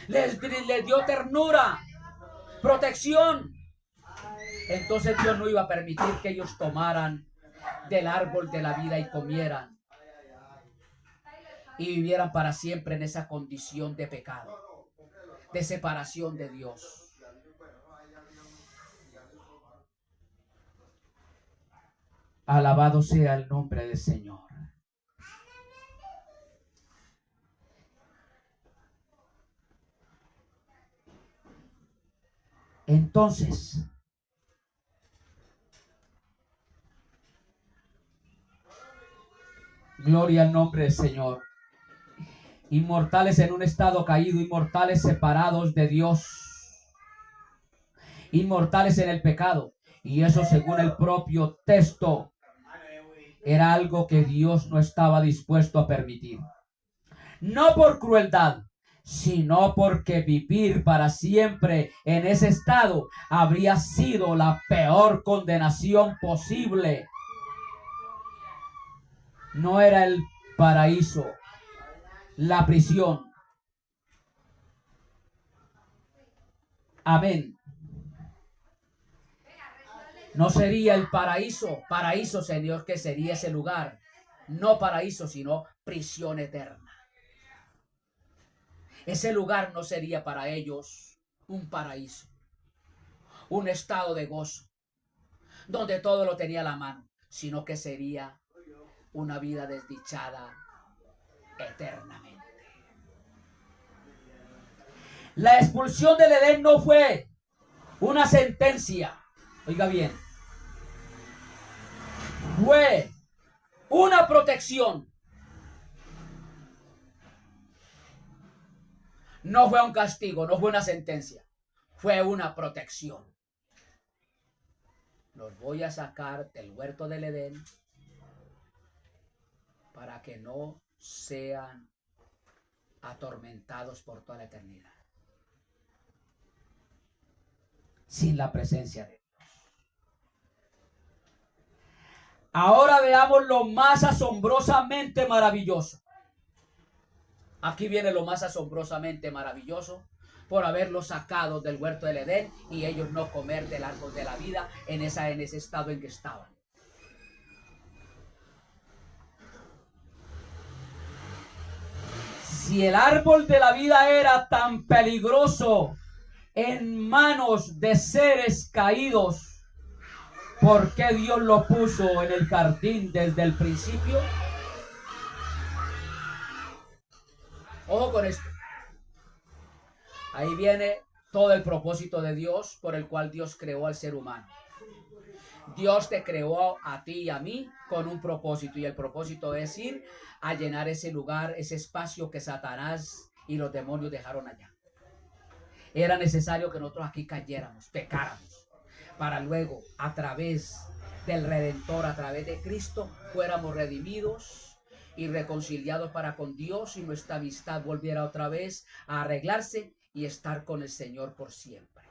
les dio ternura, protección. Entonces Dios no iba a permitir que ellos tomaran del árbol de la vida y comieran y vivieran para siempre en esa condición de pecado, de separación de Dios. Alabado sea el nombre del Señor. Entonces, gloria al nombre del Señor. Inmortales en un estado caído, inmortales separados de Dios, inmortales en el pecado. Y eso según el propio texto era algo que Dios no estaba dispuesto a permitir. No por crueldad, sino porque vivir para siempre en ese estado habría sido la peor condenación posible. No era el paraíso, la prisión. Amén. No sería el paraíso, paraíso, Señor, que sería ese lugar. No paraíso, sino prisión eterna. Ese lugar no sería para ellos un paraíso, un estado de gozo, donde todo lo tenía a la mano, sino que sería una vida desdichada eternamente. La expulsión del Edén no fue una sentencia, oiga bien, fue una protección. No fue un castigo, no fue una sentencia, fue una protección. Los voy a sacar del huerto del Edén para que no sean atormentados por toda la eternidad. Sin la presencia de Dios. Ahora veamos lo más asombrosamente maravilloso. Aquí viene lo más asombrosamente maravilloso por haberlos sacado del huerto del Edén y ellos no comer del árbol de la vida en ese estado en que estaban. Si el árbol de la vida era tan peligroso en manos de seres caídos, ¿Por qué Dios lo puso en el jardín desde el principio? Ojo con esto. Ahí viene todo el propósito de Dios por el cual Dios creó al ser humano. Dios te creó a ti y a mí con un propósito, y el propósito es ir a llenar ese lugar, ese espacio que Satanás y los demonios dejaron allá. Era necesario que nosotros aquí cayéramos, pecáramos, para luego a través del Redentor, a través de Cristo, fuéramos redimidos y reconciliados para con Dios, y nuestra amistad volviera otra vez a arreglarse y estar con el Señor por siempre.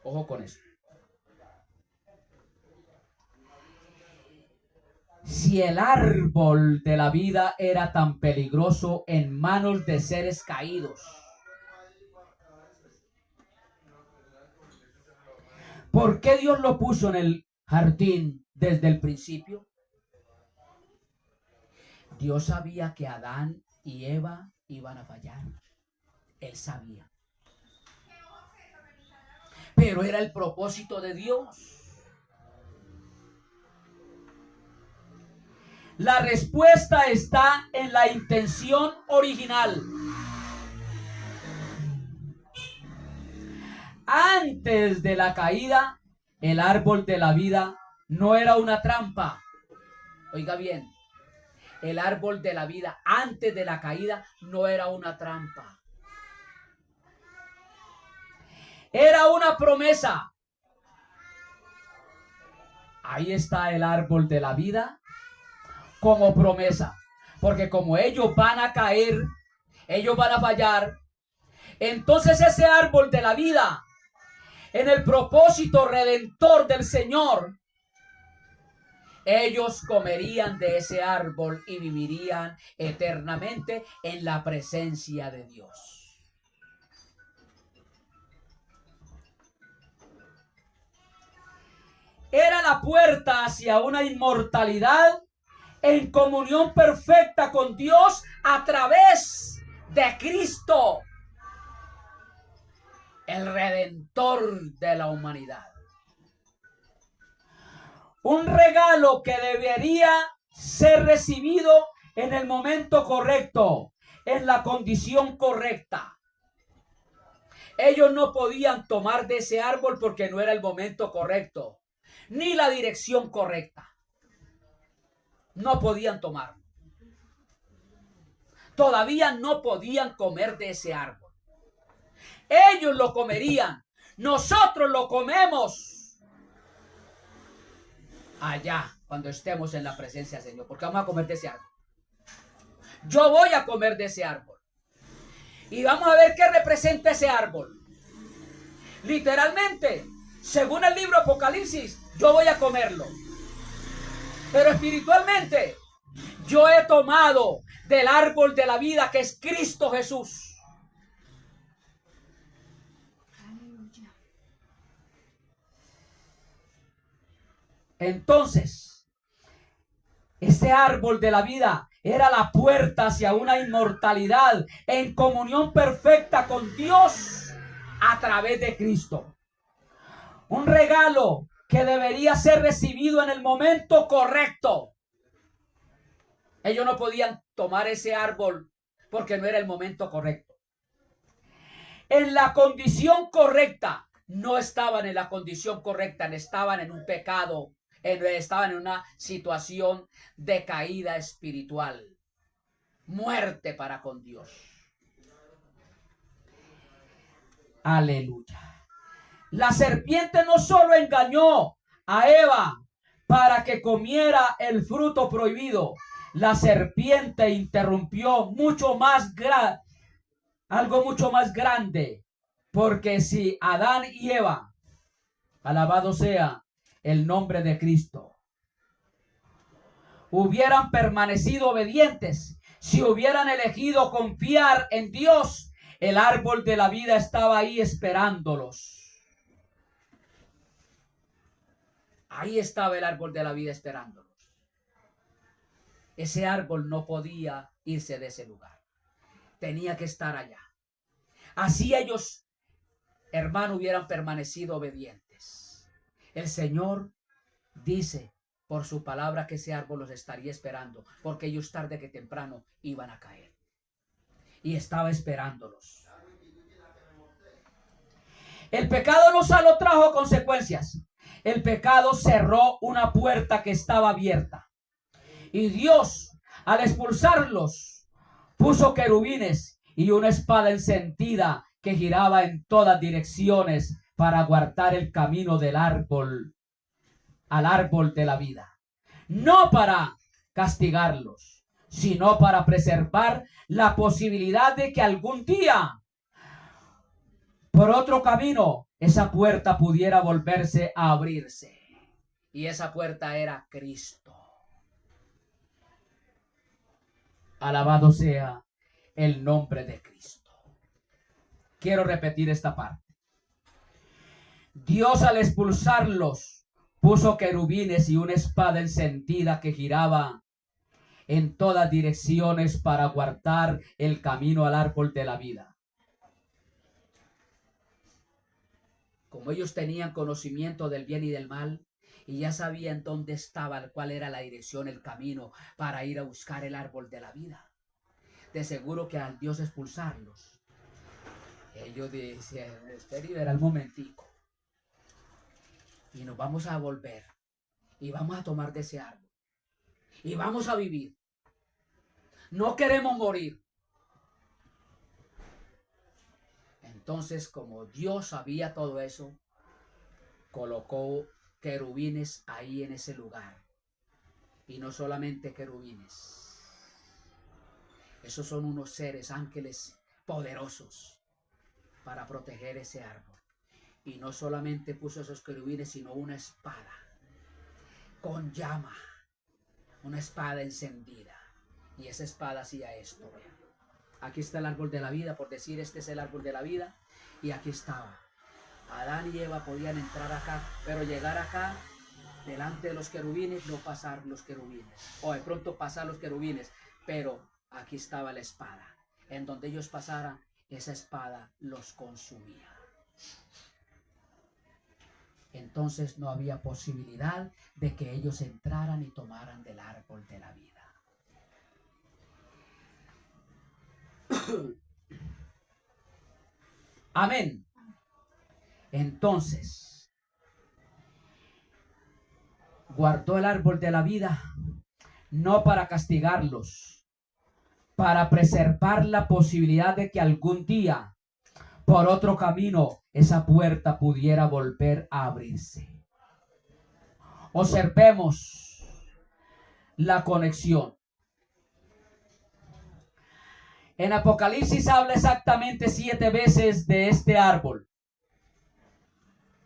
Ojo con eso. Si el árbol de la vida era tan peligroso en manos de seres caídos, ¿por qué Dios lo puso en el jardín desde el principio? Dios sabía que Adán y Eva iban a fallar. Él sabía. Pero era el propósito de Dios. La respuesta está en la intención original. Antes de la caída, el árbol de la vida no era una trampa. Oiga bien, el árbol de la vida antes de la caída no era una trampa. Era una promesa. Ahí está el árbol de la vida como promesa. Porque como ellos van a caer, ellos van a fallar, entonces ese árbol de la vida, en el propósito redentor del Señor, ellos comerían de ese árbol y vivirían eternamente en la presencia de Dios. Era la puerta hacia una inmortalidad en comunión perfecta con Dios a través de Cristo, el Redentor de la humanidad. Un regalo que debería ser recibido en el momento correcto, en la condición correcta. Ellos no podían tomar de ese árbol porque no era el momento correcto, ni la dirección correcta. No podían tomar. Todavía no podían comer de ese árbol. Ellos lo comerían. Nosotros lo comemos allá, cuando estemos en la presencia del Señor, porque vamos a comer de ese árbol. Yo voy a comer de ese árbol. Y vamos a ver qué representa ese árbol. Literalmente, según el libro Apocalipsis, yo voy a comerlo. Pero espiritualmente, yo he tomado del árbol de la vida, que es Cristo Jesús. Entonces, ese árbol de la vida era la puerta hacia una inmortalidad en comunión perfecta con Dios a través de Cristo. Un regalo que debería ser recibido en el momento correcto. Ellos no podían tomar ese árbol porque no era el momento correcto. En la condición correcta, no estaban en la condición correcta, estaban en un pecado, estaban en una situación de caída espiritual, muerte para con Dios. Aleluya. La serpiente no solo engañó a Eva para que comiera el fruto prohibido, la serpiente interrumpió algo mucho más grande, porque si Adán y Eva, alabado sea el nombre de Cristo, hubieran permanecido obedientes, si hubieran elegido confiar en Dios, el árbol de la vida estaba ahí esperándolos. Ahí estaba el árbol de la vida esperándolos. Ese árbol no podía irse de ese lugar. Tenía que estar allá. Así ellos, hermano, hubieran permanecido obedientes. El Señor Dice por su palabra que ese árbol los estaría esperando, porque ellos tarde que temprano iban a caer. Y estaba esperándolos. El pecado no solo trajo consecuencias. El pecado cerró una puerta que estaba abierta. Y Dios, al expulsarlos, puso querubines y una espada encendida que giraba en todas direcciones para guardar el camino del árbol, al árbol de la vida. No para castigarlos, sino para preservar la posibilidad de que algún día, por otro camino, esa puerta pudiera volverse a abrirse. Y esa puerta era Cristo. Alabado sea el nombre de Cristo. Quiero repetir esta parte. Dios, al expulsarlos, puso querubines y una espada encendida que giraba en todas direcciones para guardar el camino al árbol de la vida. Como ellos tenían conocimiento del bien y del mal, y ya sabían dónde estaba, cuál era la dirección, el camino para ir a buscar el árbol de la vida, de seguro que al Dios expulsarlos, ellos decían: espera el momentico, y nos vamos a volver, y vamos a tomar de ese árbol, y vamos a vivir. No queremos morir. Entonces, como Dios sabía todo eso, colocó querubines ahí en ese lugar. Y no solamente querubines. Esos son unos seres, ángeles poderosos para proteger ese árbol. Y no solamente puso esos querubines, sino una espada con llama, una espada encendida. Y esa espada hacía esto. Vean. Aquí está el árbol de la vida, por decir, este es el árbol de la vida. Y aquí estaba. Adán y Eva podían entrar acá, pero llegar acá, delante de los querubines, no pasar los querubines. O de pronto pasar los querubines. Pero aquí estaba la espada. En donde ellos pasaran, esa espada los consumía. Entonces no había posibilidad de que ellos entraran y tomaran del árbol de la vida. Amén. Entonces, guardó el árbol de la vida no para castigarlos, para preservar la posibilidad de que algún día, por otro camino, esa puerta pudiera volver a abrirse. Observemos la conexión. En Apocalipsis habla exactamente 7 veces de este árbol.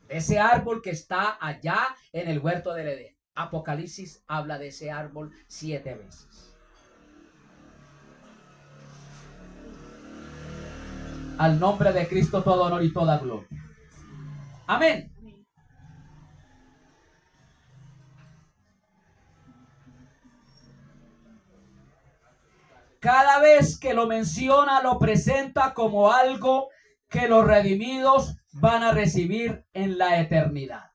De ese árbol que está allá en el huerto del Edén. Apocalipsis habla de ese árbol 7 veces. Al nombre de Cristo todo honor y toda gloria. Amén. Cada vez que lo menciona, lo presenta como algo que los redimidos van a recibir en la eternidad.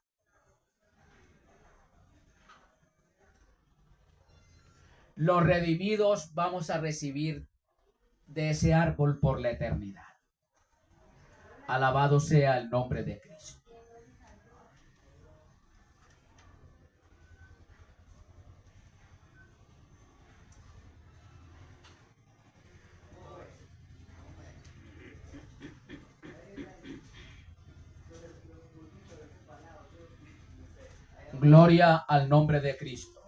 Los redimidos vamos a recibir de ese árbol por la eternidad. Alabado sea el nombre de Cristo. Gloria al nombre de Cristo.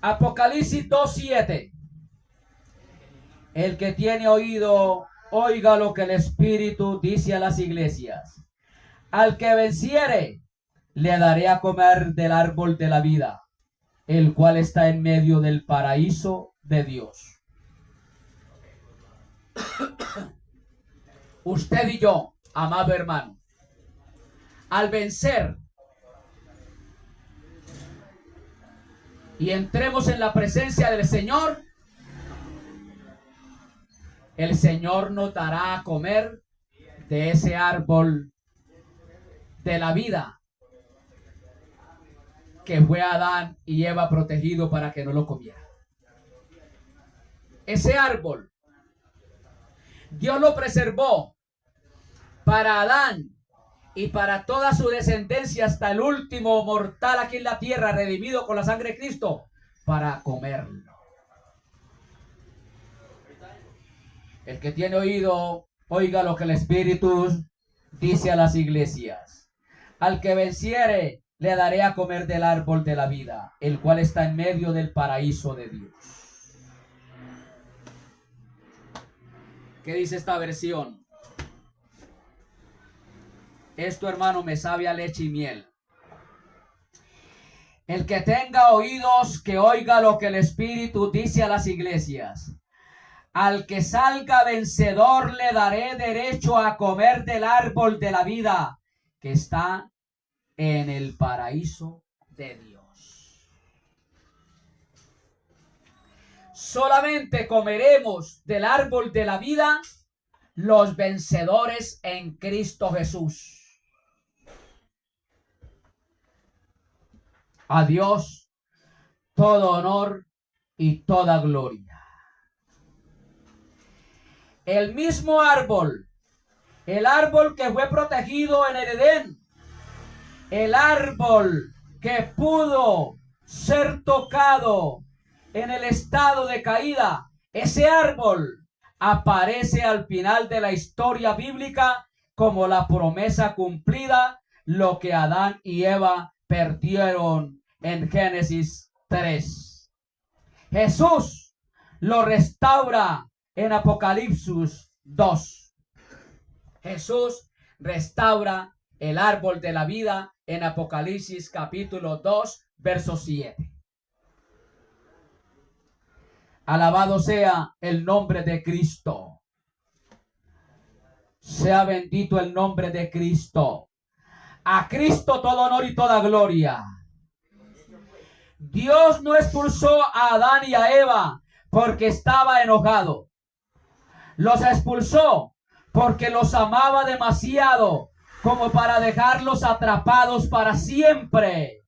Apocalipsis 2:7. El que tiene oído, oiga lo que el Espíritu dice a las iglesias. Al que venciere, le daré a comer del árbol de la vida, el cual está en medio del paraíso de Dios. Usted y yo, amado hermano, al vencer y entremos en la presencia del Señor, el Señor nos dará a comer de ese árbol de la vida que fue Adán y Eva protegido para que no lo comieran. Ese árbol Dios lo preservó para Adán y para toda su descendencia hasta el último mortal aquí en la tierra, redimido con la sangre de Cristo, para comerlo. El que tiene oído, oiga lo que el Espíritu dice a las iglesias. Al que venciere, le daré a comer del árbol de la vida, el cual está en medio del paraíso de Dios. ¿Qué dice esta versión? Esto, hermano, me sabe a leche y miel. El que tenga oídos, que oiga lo que el Espíritu dice a las iglesias. Al que salga vencedor le daré derecho a comer del árbol de la vida que está en el paraíso de Dios. Solamente comeremos del árbol de la vida los vencedores en Cristo Jesús. A Dios todo honor y toda gloria. El mismo árbol, el árbol que fue protegido en el Edén, el árbol que pudo ser tocado en el estado de caída, ese árbol aparece al final de la historia bíblica como la promesa cumplida, lo que Adán y Eva perdieron en Génesis 3. Jesús lo restaura en Apocalipsis 2. Jesús restaura el árbol de la vida en Apocalipsis capítulo 2, verso 7. Alabado sea el nombre de Cristo. Sea bendito el nombre de Cristo. A Cristo todo honor y toda gloria. Dios no expulsó a Adán y a Eva porque estaba enojado. Los expulsó porque los amaba demasiado como para dejarlos atrapados para siempre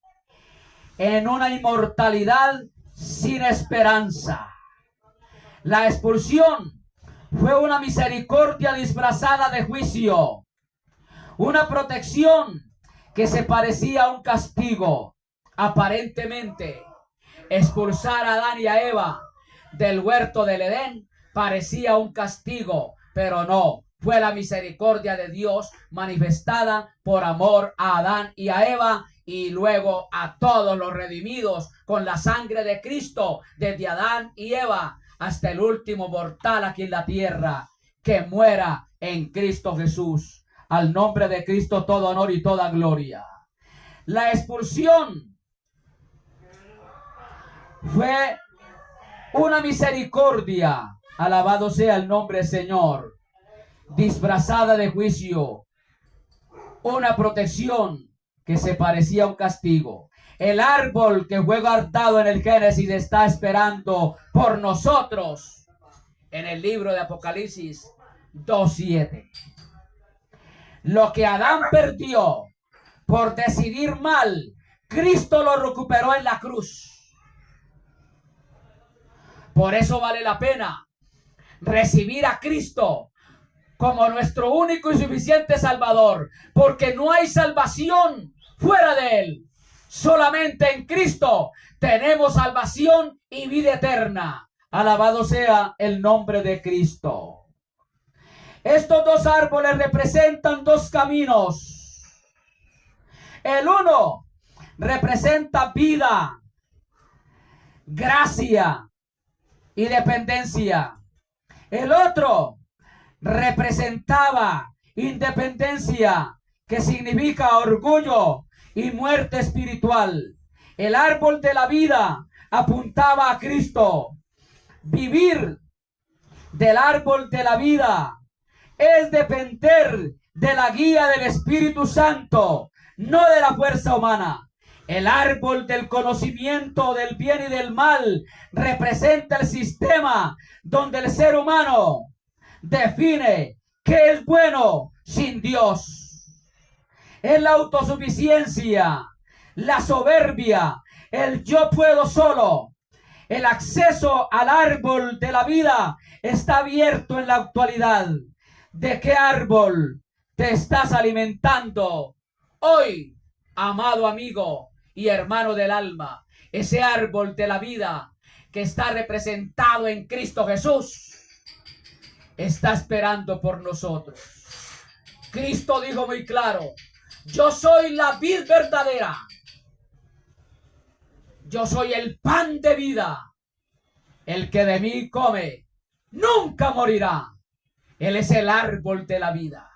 en una inmortalidad sin esperanza. La expulsión fue una misericordia disfrazada de juicio, una protección que se parecía a un castigo. Aparentemente, expulsar a Adán y a Eva del huerto del Edén parecía un castigo, pero no, fue la misericordia de Dios manifestada por amor a Adán y a Eva y luego a todos los redimidos con la sangre de Cristo, desde Adán y Eva hasta el último mortal aquí en la tierra, que muera en Cristo Jesús. Al nombre de Cristo todo honor y toda gloria. La expulsión fue una misericordia, alabado sea el nombre del Señor, disfrazada de juicio, una protección que se parecía a un castigo. El árbol que fue guardado en el Génesis está esperando por nosotros en el libro de Apocalipsis 2:7. Lo que Adán perdió por decidir mal, Cristo lo recuperó en la cruz. Por eso vale la pena recibir a Cristo como nuestro único y suficiente Salvador, porque no hay salvación fuera de Él. Solamente en Cristo tenemos salvación y vida eterna. Alabado sea el nombre de Cristo. Estos dos árboles representan dos caminos. El uno representa vida, gracia y dependencia. El otro representaba independencia, que significa orgullo y muerte espiritual. El árbol de la vida apuntaba a Cristo. Vivir del árbol de la vida es depender de la guía del Espíritu Santo, no de la fuerza humana. El árbol del conocimiento del bien y del mal representa el sistema donde el ser humano define qué es bueno, si en Dios. Es la autosuficiencia, la soberbia, el yo puedo solo. El acceso al árbol de la vida está abierto en la actualidad. ¿De qué árbol te estás alimentando hoy, amado amigo y hermano del alma? Ese árbol de la vida que está representado en Cristo Jesús está esperando por nosotros. Cristo dijo muy claro: yo soy la vid verdadera. Yo soy el pan de vida. El que de mí come nunca morirá. Él es el árbol de la vida.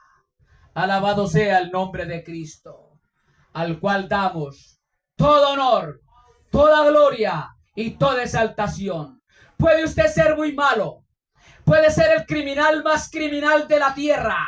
Alabado sea el nombre de Cristo, al cual damos todo honor, toda gloria y toda exaltación. Puede usted ser muy malo. Puede ser el criminal más criminal de la tierra.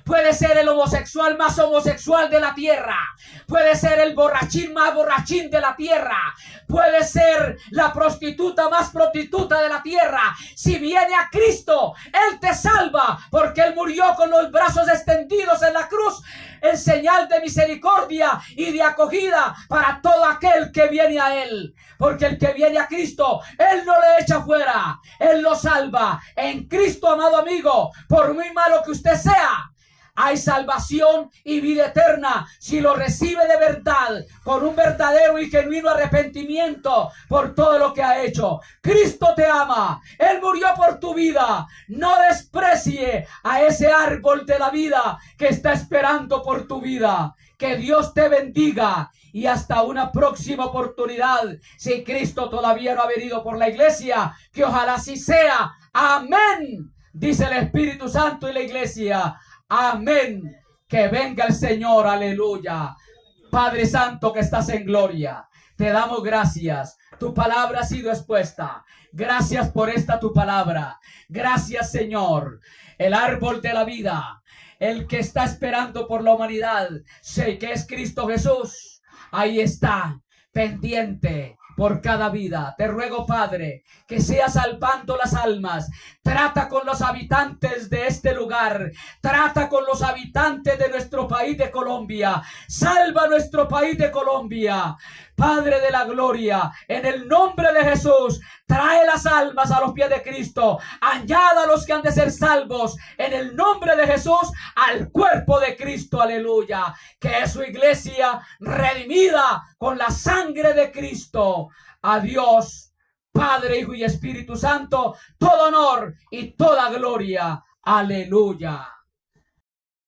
Puede ser el homosexual más homosexual de la tierra. Puede ser el borrachín más borrachín de la tierra. Puede ser la prostituta más prostituta de la tierra. Si viene a Cristo, Él te salva, porque Él murió con los brazos extendidos en la cruz, en señal de misericordia y de acogida para todo aquel que viene a Él. Porque el que viene a Cristo, Él no le echa fuera, Él lo salva. En Cristo, amado amigo, por muy malo que usted sea, hay salvación y vida eterna si lo recibe de verdad, con un verdadero y genuino arrepentimiento por todo lo que ha hecho. Cristo te ama, Él murió por tu vida. No desprecie a ese árbol de la vida que está esperando por tu vida. Que Dios te bendiga y hasta una próxima oportunidad. Si Cristo todavía no ha venido por la iglesia, que ojalá así sea. Amén, dice el Espíritu Santo y la iglesia. Amén. Que venga el Señor. Aleluya. Padre Santo que estás en gloria, te damos gracias. Tu palabra ha sido expuesta. Gracias por esta tu palabra. Gracias, Señor. El árbol de la vida, el que está esperando por la humanidad, sé que es Cristo Jesús. Ahí está, pendiente por cada vida. Te ruego, Padre, que seas salvando las almas. Trata con los habitantes de este lugar. Trata con los habitantes de nuestro país de Colombia. Salva nuestro país de Colombia. Padre de la gloria, en el nombre de Jesús, trae las almas a los pies de Cristo. Añada a los que han de ser salvos en el nombre de Jesús al cuerpo de Cristo. Aleluya. Que es su iglesia redimida con la sangre de Cristo. A Dios, Padre, Hijo y Espíritu Santo, todo honor y toda gloria. Aleluya.